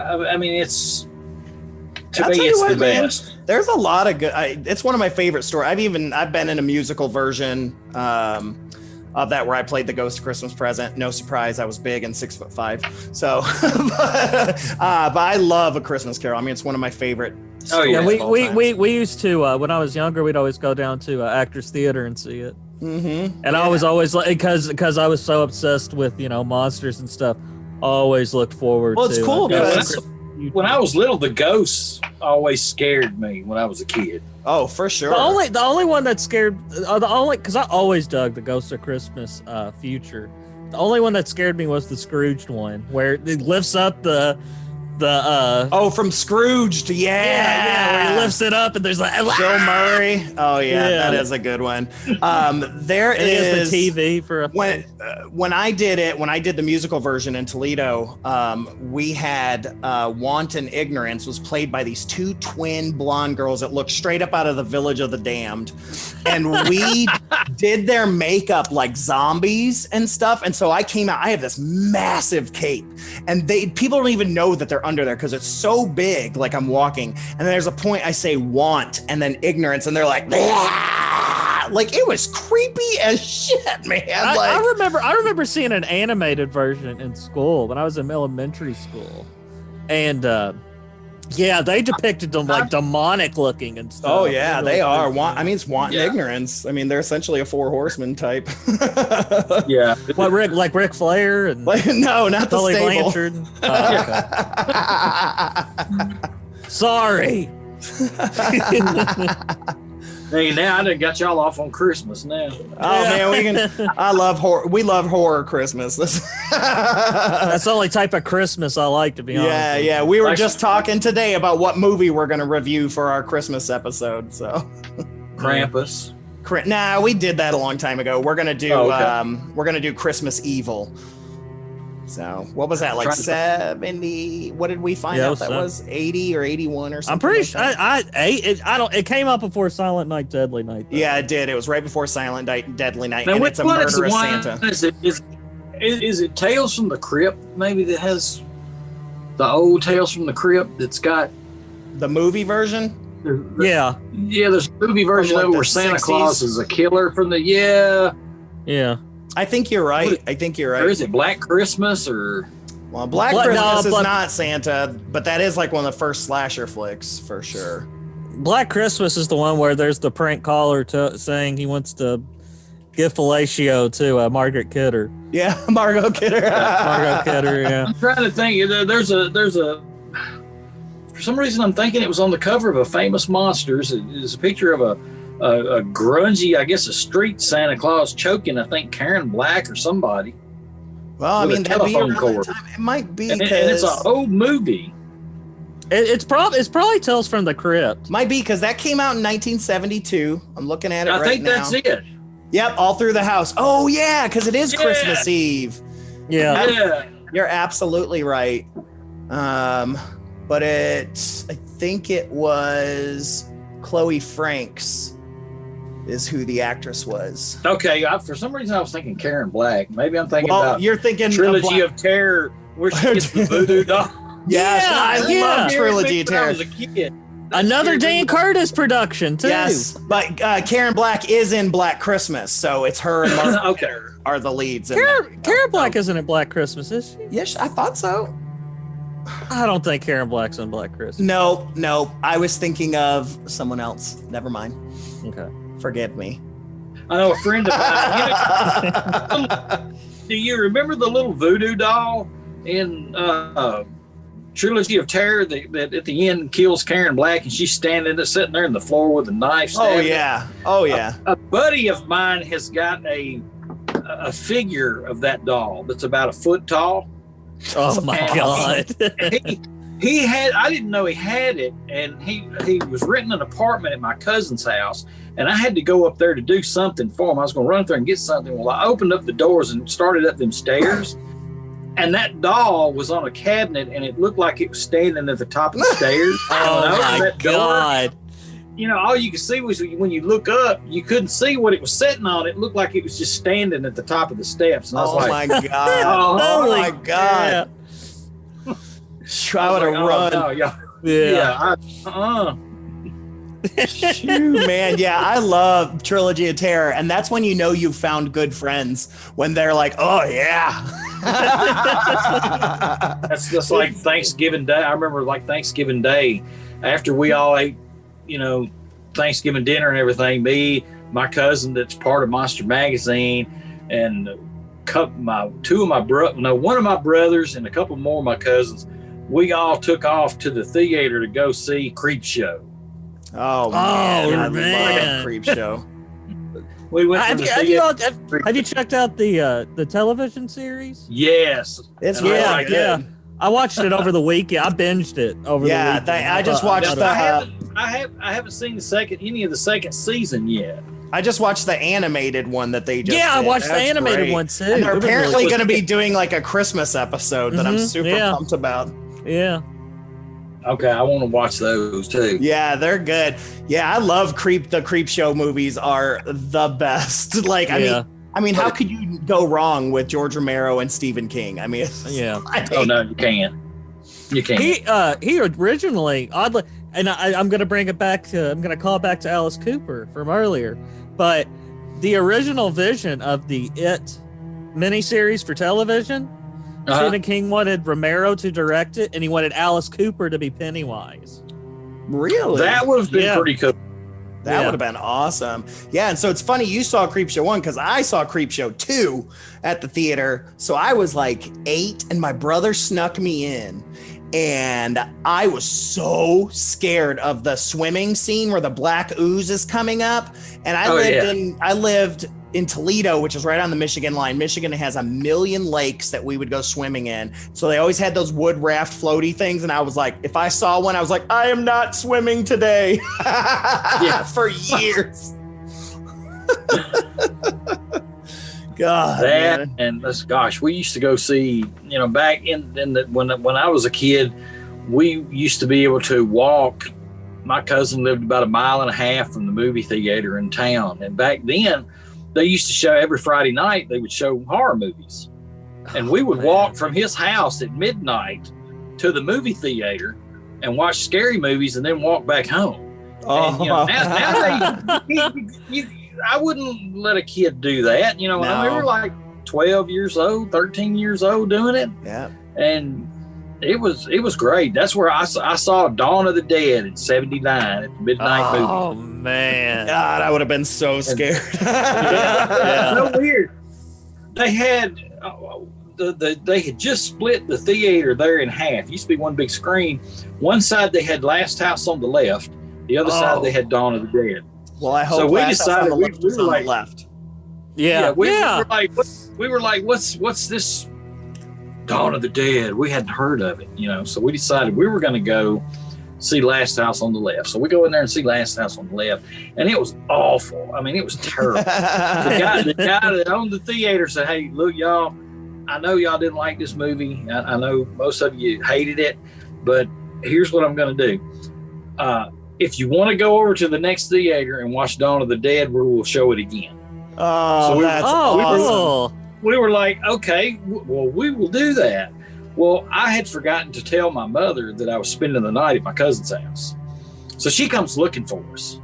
Speaker 6: best.
Speaker 4: There's a lot of good. It's one of my favorite stories. I've been in a musical version of that where I played the Ghost of Christmas Present. No surprise, I was big and 6'5". So, but I love A Christmas Carol. I mean, it's one of my favorite.
Speaker 5: Oh yeah, we used to when I was younger, we'd always go down to Actors Theater and see it. Mm-hmm. And I was always like, because I was so obsessed with monsters and stuff. Always looked forward.
Speaker 4: Well, it's cool because
Speaker 6: when I was little, the ghosts always scared me when I was a kid.
Speaker 4: Oh, for sure.
Speaker 5: The only one that scared because I always dug the Ghost of Christmas Future. The only one that scared me was the Scrooged one, where it lifts up
Speaker 4: from Scrooged,
Speaker 5: where he lifts it up and there's like
Speaker 4: Bill Murray. Oh yeah, that is a good one. There is
Speaker 5: the TV for
Speaker 4: when I did the musical version in Toledo. We had Wanton Ignorance was played by these two twin blonde girls that looked straight up out of the Village of the Damned, and we did their makeup like zombies and stuff. And so I came out. I have this massive cape, and people don't even know that they're under there because it's so big. Like I'm walking, and then there's a point I say want and then ignorance, and they're like, "Blah!" Like it was creepy as shit, man.
Speaker 5: I remember seeing an animated version in school when I was in elementary school, and they depicted them like demonic looking and stuff.
Speaker 4: Oh yeah, they are. It's wanton ignorance. I mean, they're essentially a Four Horsemen type.
Speaker 6: Yeah,
Speaker 5: like Ric Flair and
Speaker 4: no, not
Speaker 5: Tully
Speaker 4: the stable.
Speaker 5: Blanchard. Okay. Sorry.
Speaker 6: Hey, now I done got y'all off on Christmas now.
Speaker 4: Oh man, I love horror. We love horror Christmas.
Speaker 5: That's the only type of Christmas I like, to be honest.
Speaker 4: Yeah. We were just talking today about what movie we're going to review for our Christmas episode. So,
Speaker 6: Krampus.
Speaker 4: Nah, we did that a long time ago. We're gonna do Christmas Evil. So what was that, like 70? What did we find out that was 80 or 81 or something?
Speaker 5: I'm pretty sure it came up before Silent Night, Deadly Night. Though.
Speaker 4: Yeah, it did. It was right before Silent Night, Deadly Night,
Speaker 6: now,
Speaker 4: and it's a murderous Santa.
Speaker 6: Is it Tales from the Crypt? Maybe that has the old Tales from the Crypt that's got
Speaker 4: the movie version.
Speaker 6: Yeah, there's a movie version of it where Santa
Speaker 4: 60s.
Speaker 6: Claus is a killer from the
Speaker 5: Yeah.
Speaker 4: I think you're right.
Speaker 6: Or is it Black Christmas or?
Speaker 4: Well, Black Christmas is not Santa, but that is like one of the first slasher flicks for sure.
Speaker 5: Black Christmas is the one where there's the prank caller saying he wants to give fellatio to Margaret Kidder.
Speaker 4: Yeah, Margot Kidder.
Speaker 5: Margot Kidder. Yeah.
Speaker 6: I'm trying to think. There's a. For some reason, I'm thinking it was on the cover of a Famous Monsters. It's a picture of a grungy, I guess, a street Santa Claus choking, I think, Karen Black or somebody.
Speaker 4: Well, I mean, that'd be around that time. It might be,
Speaker 6: and it's an old movie.
Speaker 5: It's probably Tales from the Crypt.
Speaker 4: Might be because that came out in 1972. I'm looking at it right now.
Speaker 6: I think that's it.
Speaker 4: Yep, All Through the House. Oh yeah, because it is Christmas Eve.
Speaker 5: Yeah,
Speaker 4: you're absolutely right. But I think it was Chloe Franks is who the actress was.
Speaker 6: Okay, for some reason I was thinking Karen Black. Maybe I'm thinking about
Speaker 4: you're thinking
Speaker 6: Trilogy of Terror, where she gets the voodoo doll.
Speaker 4: Yes, I love Trilogy of Terror.
Speaker 6: I was a kid.
Speaker 5: Another Dan Curtis production too.
Speaker 4: Yes, but Karen Black is in Black Christmas, so it's her and Mark are the leads.
Speaker 5: Karen Black isn't in Black Christmas, is she?
Speaker 4: Yes, I thought so.
Speaker 5: I don't think Karen Black's in Black Christmas.
Speaker 4: No. I was thinking of someone else. Never mind.
Speaker 5: Okay.
Speaker 4: Forgive me.
Speaker 6: I know a friend of mine. Do you remember the little voodoo doll in Trilogy of Terror that at the end kills Karen Black, and she's sitting there in the floor with a knife?
Speaker 4: Oh yeah.
Speaker 6: A buddy of mine has got a figure of that doll that's about a foot tall.
Speaker 5: Oh my God.
Speaker 6: He had, I didn't know he had it, and he was renting an apartment at my cousin's house, and I had to go up there to do something for him. I was going to run up there and get something. Well, I opened up the doors and started up them stairs, and that doll was on a cabinet, and it looked like it was standing at the top of the stairs.
Speaker 5: Oh my God.
Speaker 6: You know, all you could see was when you look up, you couldn't see what it was sitting on. It looked like it was just standing at the top of the steps. And I was
Speaker 4: my God. Oh my God. I would have run.
Speaker 6: Oh, no, yeah.
Speaker 4: Shoot, man. Yeah, I love Trilogy of Terror. And that's when you know you've found good friends, when they're like, oh, yeah.
Speaker 6: That's just like Thanksgiving Day. I remember like Thanksgiving Day, after we all ate, Thanksgiving dinner and everything, me, my cousin that's part of Monster Magazine, and one of my brothers and a couple more of my cousins, we all took off to the theater to go see Creepshow.
Speaker 4: Oh man, I love Creepshow.
Speaker 6: We went
Speaker 5: have you checked out the television series?
Speaker 6: Yes,
Speaker 4: it's really good.
Speaker 5: Yeah. I watched it over the weekend. I binged it over the weekend.
Speaker 4: I just watched
Speaker 6: I haven't seen any of the second season yet.
Speaker 4: I just watched the animated one that they just did.
Speaker 5: I watched the animated one too.
Speaker 4: And they're apparently going to be doing like a Christmas episode that I'm super pumped about.
Speaker 5: Yeah.
Speaker 6: Okay, I want to watch those too.
Speaker 4: Yeah, they're good. Yeah, I love the Creepshow movies are the best. Like, I mean, how could you go wrong with George Romero and Stephen King? I mean,
Speaker 6: oh no, you can't. You can't.
Speaker 5: He originally, oddly, and I'm going to bring it back to, I'm going to call it back to Alice Cooper from earlier, but the original vision of the It miniseries for television, Stephen King wanted Romero to direct it, and he wanted Alice Cooper to be Pennywise.
Speaker 4: Really?
Speaker 6: That would have been pretty cool.
Speaker 4: That would have been awesome. Yeah, and so it's funny you saw Creepshow 1 because I saw Creepshow 2 at the theater. So I was like 8, and my brother snuck me in. And I was so scared of the swimming scene where the black ooze is coming up. And I lived in Toledo, which is right on the Michigan line. Michigan has 1 million lakes that we would go swimming in. So they always had those wood raft floaty things. And I was like, if I saw one, I was like, I am not swimming today. For years. God,
Speaker 6: that, and gosh, we used to go see, back when I was a kid, we used to be able to walk. My cousin lived about 1.5 miles from the movie theater in town. And back then, they used to show every Friday night, they would show horror movies. And we would walk from his house at midnight to the movie theater and watch scary movies and then walk back home. I wouldn't let a kid do that. We were like 12 years old, 13 years old doing it.
Speaker 4: Yeah.
Speaker 6: And it was great. That's where I saw Dawn of the Dead in 1979 at the midnight movie.
Speaker 5: Oh man.
Speaker 4: God, I would have been so scared.
Speaker 6: So weird. They had they had just split the theater there in half. It used to be one big screen. One side they had Last House on the left. The other side they had Dawn of the Dead.
Speaker 4: Well, I hope
Speaker 6: so. We decided we were like
Speaker 4: left.
Speaker 5: Yeah,
Speaker 6: we were like, what's this Dawn of the Dead? We hadn't heard of it, So we decided we were going to go see Last House on the Left. So we go in there and see Last House on the Left, and it was awful. I mean, it was terrible. the guy that owned the theater said, "Hey, look, y'all. I know y'all didn't like this movie. I know most of you hated it, but here's what I'm going to do. If you want to go over to the next theater and watch Dawn of the Dead, we'll show it again."
Speaker 4: Oh, so that's awesome.
Speaker 6: We were like, okay, well, we will do that. Well, I had forgotten to tell my mother that I was spending the night at my cousin's house. So she comes looking for us.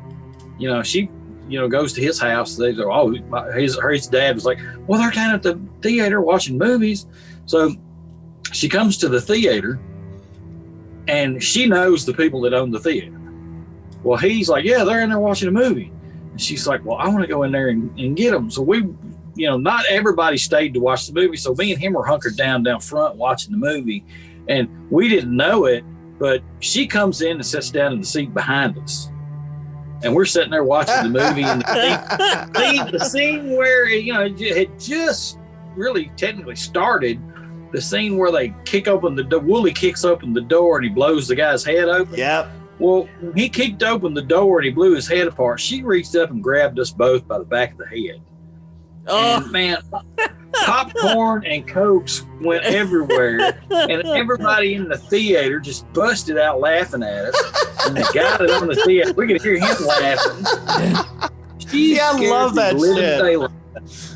Speaker 6: She, goes to his house. They go, his dad was like, well, they're down at the theater watching movies. So she comes to the theater, and she knows the people that own the theater. Well, he's like, yeah, they're in there watching a movie. And she's like, well, I want to go in there and get them. So we not everybody stayed to watch the movie. So me and him were hunkered down front watching the movie, and we didn't know it, but she comes in and sits down in the seat behind us. And we're sitting there watching the movie, and the scene where it had just really technically started. The scene where they kick open the Wooly kicks open the door and he blows the guy's head open.
Speaker 4: Yep.
Speaker 6: Well, when he kicked open the door and he blew his head apart, she reached up and grabbed us both by the back of the head. Oh and man, popcorn and Cokes went everywhere, and everybody in the theater just busted out laughing at us. And the guy that owned the theater, we could hear him laughing.
Speaker 4: I love that shit.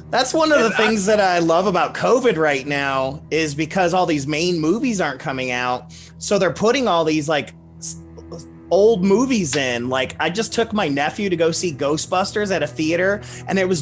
Speaker 4: That's one of the things that I love about COVID right now is because all these main movies aren't coming out. So they're putting all these like old movies in. Like I just took my nephew to go see Ghostbusters at a theater, and it was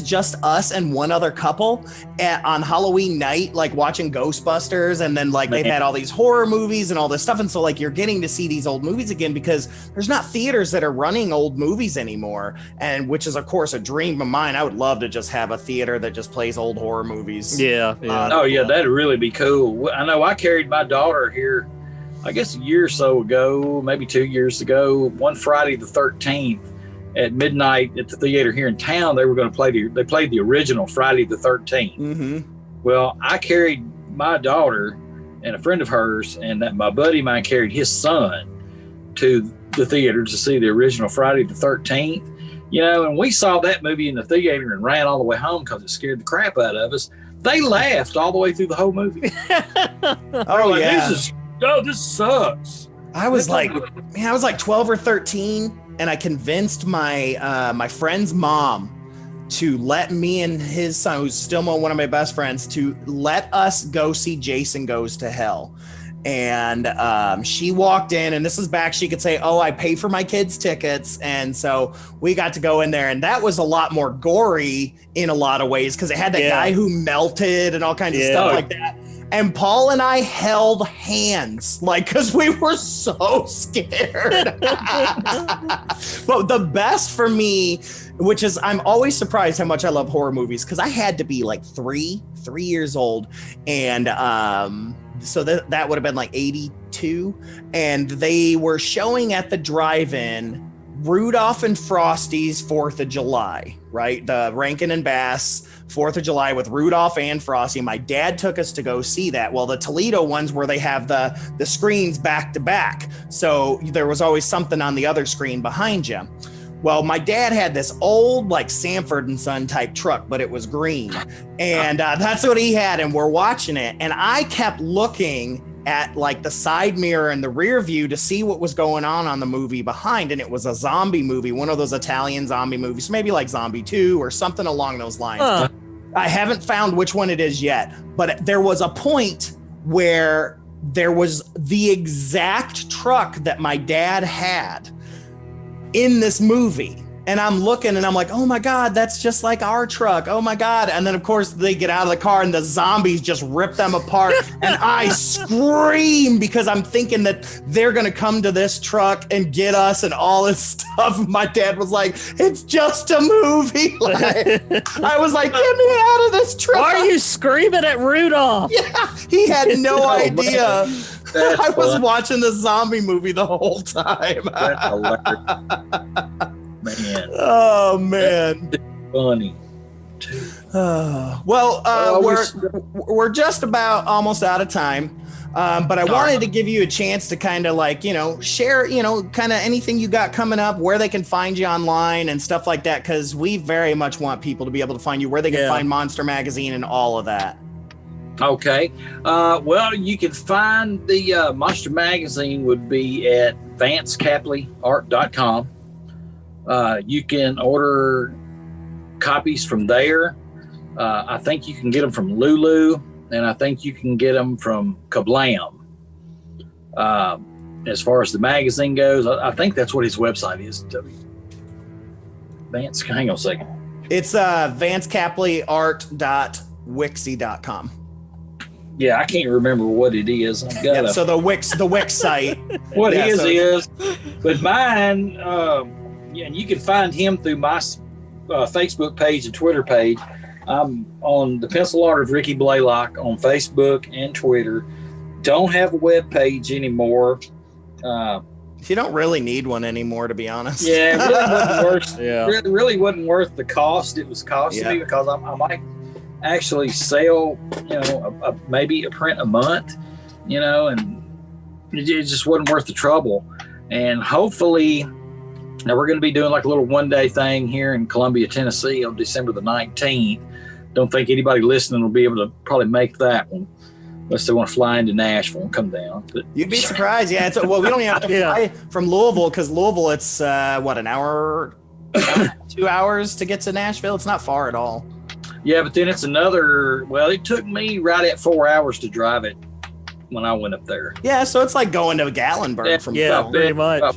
Speaker 4: just us and one other couple on Halloween night, like watching Ghostbusters, and then like they've had all these horror movies and all this stuff, and so like you're getting to see these old movies again because there's not theaters that are running old movies anymore, and which is of course a dream of mine. I would love to just have a theater that just plays old horror movies.
Speaker 5: Yeah.
Speaker 6: That'd really be cool. I know I carried my daughter here, I guess a year or so ago, maybe 2 years ago, one Friday the 13th at midnight at the theater here in town. They were going to they played the original Friday the 13th.
Speaker 4: Mm-hmm.
Speaker 6: Well, I carried my daughter and a friend of hers, and my buddy of mine carried his son to the theater to see the original Friday the 13th. And we saw that movie in the theater and ran all the way home because it scared the crap out of us. They laughed all the way through the whole movie. This sucks.
Speaker 4: I was like 12 or 13, and I convinced my friend's mom to let me and his son, who's still one of my best friends, to let us go see Jason Goes to Hell. And she walked in, and this is back, she could say, oh, I pay for my kids' tickets. And so we got to go in there, and that was a lot more gory in a lot of ways because it had that guy who melted and all kinds of stuff like that. And Paul and I held hands, like, because we were so scared. But the best for me, which is, I'm always surprised how much I love horror movies, because I had to be like three years old. And so that would have been like 82. And they were showing at the drive-in Rudolph and Frosty's 4th of July, right? The Rankin and Bass 4th of July with Rudolph and Frosty. My dad took us to go see that. Well, the Toledo ones where they have the screens back to back. So there was always something on the other screen behind you. Well, my dad had this old like Sanford and Son type truck, but it was green. And that's what he had. And we're watching it. And I kept looking at like the side mirror and the rear view to see what was going on the movie behind. And it was a zombie movie, one of those Italian zombie movies, maybe like Zombie 2 or something along those lines. I haven't found which one it is yet, but there was a point where there was the exact truck that my dad had in this movie. And I'm looking and I'm like, oh my God, that's just like our truck. Oh my God. And then of course they get out of the car and the zombies just rip them apart. And I scream because I'm thinking that they're going to come to this truck and get us and all this stuff. My dad was like, it's just a movie. I was like, get me out of this truck.
Speaker 5: Why are you screaming at Rudolph?
Speaker 4: Yeah, he had no idea. I was watching the zombie movie the whole time.
Speaker 6: That's hilarious. Man.
Speaker 4: Oh man,
Speaker 6: that's funny.
Speaker 4: We're just about almost out of time, but I wanted to give you a chance to kind of like share kind of anything you got coming up, where they can find you online and stuff like that, because we very much want people to be able to find you, where they can find Monster Magazine and all of that.
Speaker 6: Okay, well, you can find the Monster Magazine would be at VanceCapleyArt.com. You can order copies from there. I think you can get them from Lulu, and I think you can get them from Kablam. As far as the magazine goes, I think that's what his website is. Vance, hang on a second.
Speaker 4: It's VanceCapleyArt.wixie.com.
Speaker 6: Yeah, I can't remember what it is. I've got
Speaker 4: so the Wix site.
Speaker 6: What is. But mine, and you can find him through my Facebook page and Twitter page. I'm on the Pencil Art of Ricky Blalock on Facebook and Twitter. Don't have a web page anymore.
Speaker 4: You don't really need one anymore, to be honest.
Speaker 6: Yeah, it really wasn't worth. Really wasn't worth the cost it was costing me, because I might actually sell, maybe a print a month, and it just wasn't worth the trouble. And hopefully, now we're going to be doing like a little one-day thing here in Columbia, Tennessee on December the 19th. Don't think anybody listening will be able to probably make that one, unless they want to fly into Nashville and come down. But
Speaker 4: you'd be surprised. Yeah, we don't even have to fly from Louisville, because Louisville, it's an hour, 2 hours to get to Nashville. It's not far at all.
Speaker 6: Yeah, but then it's it took me right at 4 hours to drive it when I went up there.
Speaker 4: Yeah, so it's like going to Gatlinburg from
Speaker 5: pretty much.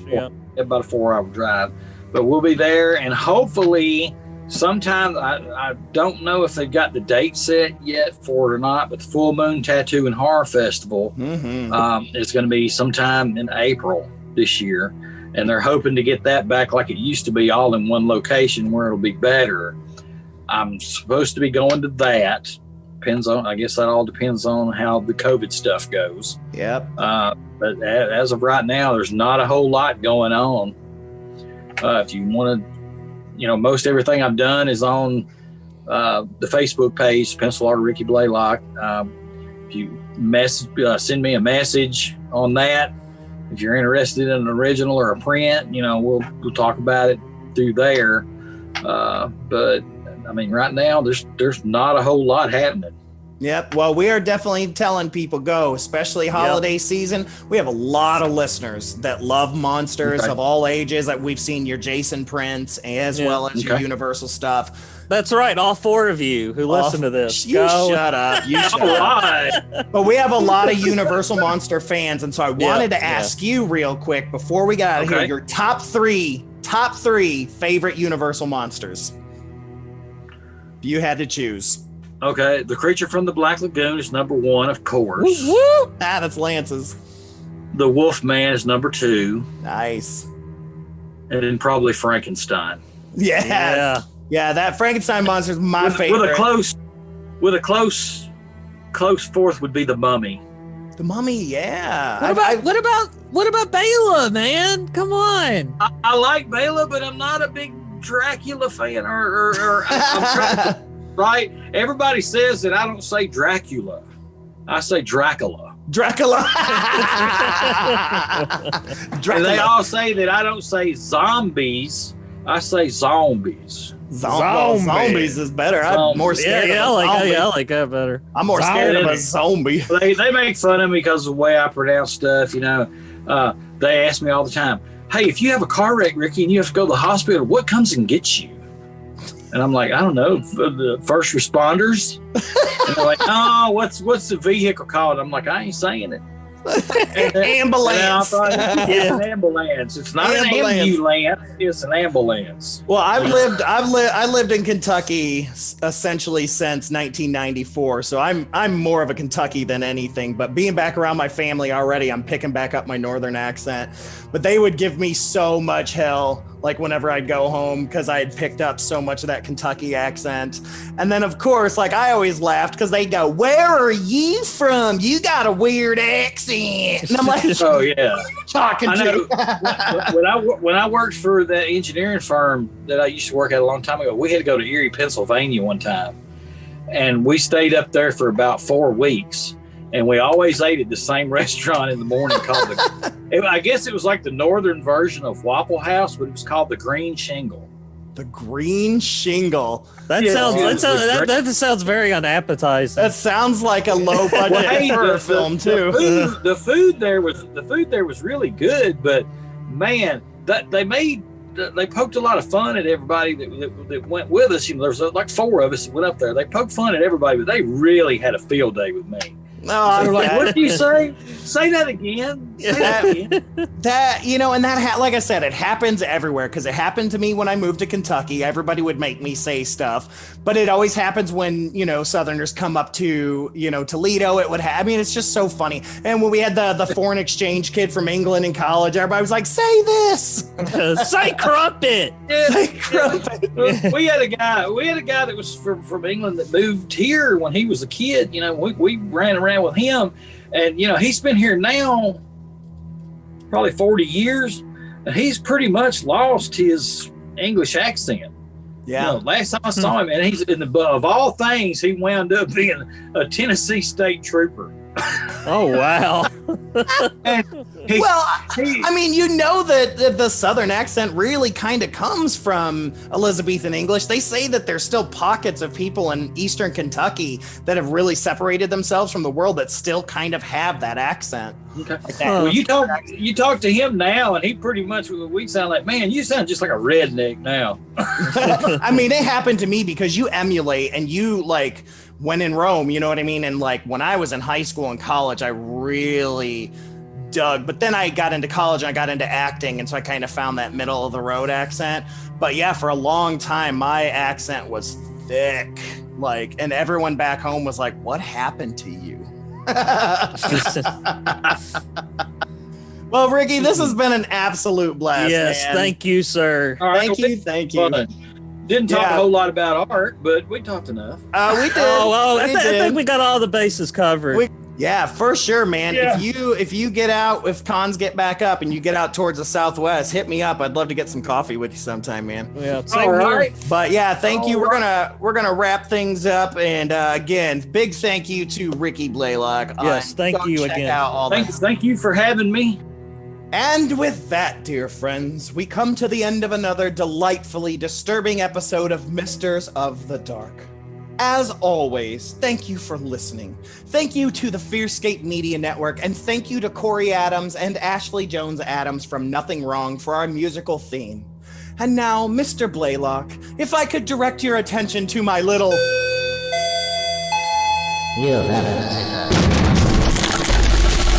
Speaker 6: About a 4 hour drive. But we'll be there, and hopefully sometime, I don't know if they've got the date set yet for it or not, but the Full Moon Tattoo and Horror Festival is going to be sometime in April this year. And they're hoping to get that back like it used to be, all in one location where it'll be better. I'm supposed to be going to that. I guess that all depends on how the COVID stuff goes.
Speaker 4: Yep.
Speaker 6: But as of right now, there's not a whole lot going on. If you want to, most everything I've done is on the Facebook page, Pencil Art of Ricky Blalock. If you send me a message on that, if you're interested in an original or a print, we'll talk about it through there. But I mean, right now there's not a whole lot happening.
Speaker 4: Yep. Well, we are definitely telling people go, especially holiday season. We have a lot of listeners that love monsters of all ages. Like, we've seen your Jason prints as well as your Universal stuff.
Speaker 5: That's right. All four of you who listen to this.
Speaker 4: Shut up. You shut up. But we have a lot of Universal Monster fans. And so I wanted to ask you real quick before we got out of here, your top three favorite Universal monsters. If you had to choose.
Speaker 6: Okay, the Creature from the Black Lagoon is number one, of course.
Speaker 4: Woo, woo. That's Lance's.
Speaker 6: The Wolfman is number two.
Speaker 4: Nice.
Speaker 6: And then probably Frankenstein.
Speaker 4: Yeah, that Frankenstein monster is my favorite.
Speaker 6: With a close fourth would be the Mummy.
Speaker 4: The Mummy, yeah.
Speaker 5: What about Bela, man? Come on.
Speaker 6: I like Bela, but I'm not a big Dracula fan. Or I'm trying to. Right? Everybody says that I don't say Dracula. I say Dracula.
Speaker 4: Dracula.
Speaker 6: And they all say that I don't say zombies. I say zombies.
Speaker 4: Zombies is better. I'm more scared of a zombie.
Speaker 5: I like that better.
Speaker 4: I'm more scared of a zombie.
Speaker 6: They make fun of me because of the way I pronounce stuff, They ask me all the time, hey, if you have a car wreck, Ricky, and you have to go to the hospital, what comes and gets you? And I'm like, I don't know, the first responders. And they're like, oh, what's the vehicle called? I'm like, I ain't saying it.
Speaker 4: Ambulance.
Speaker 6: An ambulance. It's not an ambulance. It's an ambulance.
Speaker 4: Well, I lived in Kentucky essentially since 1994, so I'm more of a Kentucky than anything. But being back around my family already, I'm picking back up my northern accent. But they would give me so much hell, like whenever I'd go home, because I had picked up so much of that Kentucky accent. And then, of course, like, I always laughed because they'd go, "Where are you from? You got a weird accent." And I'm like,
Speaker 6: "Oh yeah,
Speaker 4: who are you talking
Speaker 6: to?" when I worked for that engineering firm that I used to work at a long time ago, we had to go to Erie, Pennsylvania one time, and we stayed up there for about 4 weeks. And we always ate at the same restaurant in the morning called I guess it was like the northern version of Waffle House, but it was called the Green Shingle.
Speaker 4: The Green Shingle.
Speaker 5: That sounds very unappetizing.
Speaker 4: That sounds like a low budget horror film too.
Speaker 6: The food there was really good, but man, they poked a lot of fun at everybody that went with us. There was like 4 of us that went up there. They poked fun at everybody, but they really had a field day with me.
Speaker 4: No,
Speaker 6: They're like, what did you say? Say that again. Say that again.
Speaker 4: That, you know, and that, like I said, it happens everywhere because it happened to me when I moved to Kentucky. Everybody would make me say stuff, but it always happens when, you know, Southerners come up to, you know, Toledo. It would I mean, it's just so funny. And when we had the foreign exchange kid from England in college, everybody was like, say this.
Speaker 5: Say crumpet.
Speaker 6: Yeah,
Speaker 4: Say crumpet.
Speaker 6: we had a guy that was from England that moved here when he was a kid. You know, we ran around with him, and you know, he's been here now probably 40 years, and he's pretty much lost his English accent.
Speaker 4: Yeah.
Speaker 6: You know, last time I saw him, and he's of all things, he wound up being a Tennessee state trooper.
Speaker 5: Oh wow.
Speaker 4: I mean, you know that the Southern accent really kind of comes from Elizabethan English. They say that there's still pockets of people in Eastern Kentucky that have really separated themselves from the world that still kind of have that accent.
Speaker 6: Okay. Well, you talk to him now, and he pretty much, we sound like, man, you sound just like a redneck now.
Speaker 4: I mean, it happened to me because you emulate and you like when in Rome, you know what I mean? And like when I was in high school and college, I really dug, but then I got into college and I got into acting. And so I kind of found that middle of the road accent. But yeah, for a long time, my accent was thick, like, and everyone back home was like, what happened to you? Well, Ricky, this has been an absolute blast.
Speaker 5: Yes,
Speaker 4: man.
Speaker 5: thank you, sir.
Speaker 6: All right,
Speaker 4: Thank you.
Speaker 6: Didn't talk a whole lot about art, but we talked enough.
Speaker 4: We did.
Speaker 5: I think we got all the bases covered.
Speaker 4: Yeah, for sure, man.
Speaker 6: Yeah.
Speaker 4: If you get out, if cons get back up and you get out towards the Southwest, hit me up. I'd love to get some coffee with you sometime, man.
Speaker 5: Yeah,
Speaker 6: All right.
Speaker 4: But yeah, thank you.
Speaker 6: All
Speaker 4: We're gonna wrap things up, and again, big thank you to Ricky Blalock.
Speaker 5: Yes, thank
Speaker 4: Go
Speaker 5: you
Speaker 4: check
Speaker 5: again.
Speaker 4: out all that.
Speaker 6: Thank you for having me.
Speaker 4: And with that, dear friends, we come to the end of another delightfully disturbing episode of Misters of the Dark. As always, thank you for listening. Thank you to the Fearscape Media Network, and thank you to Corey Adams and Ashley Jones Adams from Nothing Wrong for our musical theme. And now, Mr. Blalock, if I could direct your attention to my little...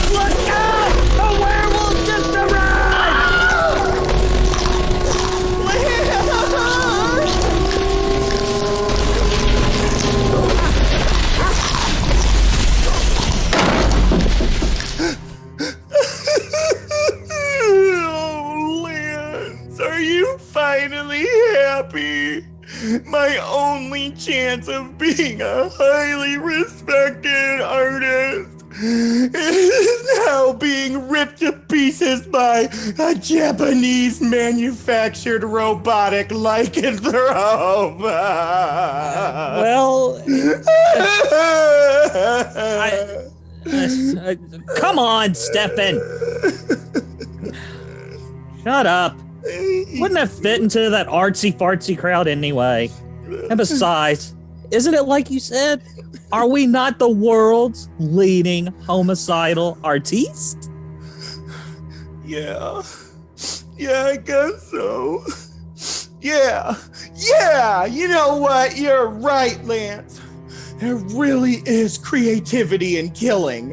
Speaker 4: Look out! A werewolf just arrived! Oh, Lance, are you finally happy? My only chance of being a highly respected artist is now being ripped to pieces by a Japanese manufactured robotic lycanthrope.
Speaker 5: Well, come on, Stefan. Shut up. Wouldn't have fit into that artsy-fartsy crowd anyway. And besides, isn't it like you said? Are we not the world's leading homicidal artiste?
Speaker 4: Yeah, I guess so. Yeah, you know what? You're right, Lance. There really is creativity in killing.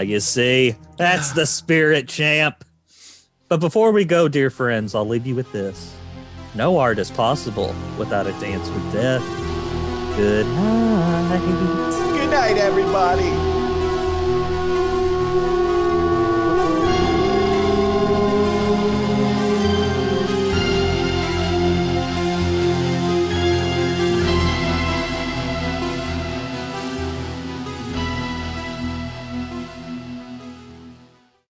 Speaker 5: You see, that's the spirit, champ. But before we go, dear friends, I'll leave you with this. No art is possible without a dance with death. Good night.
Speaker 4: Good night, everybody.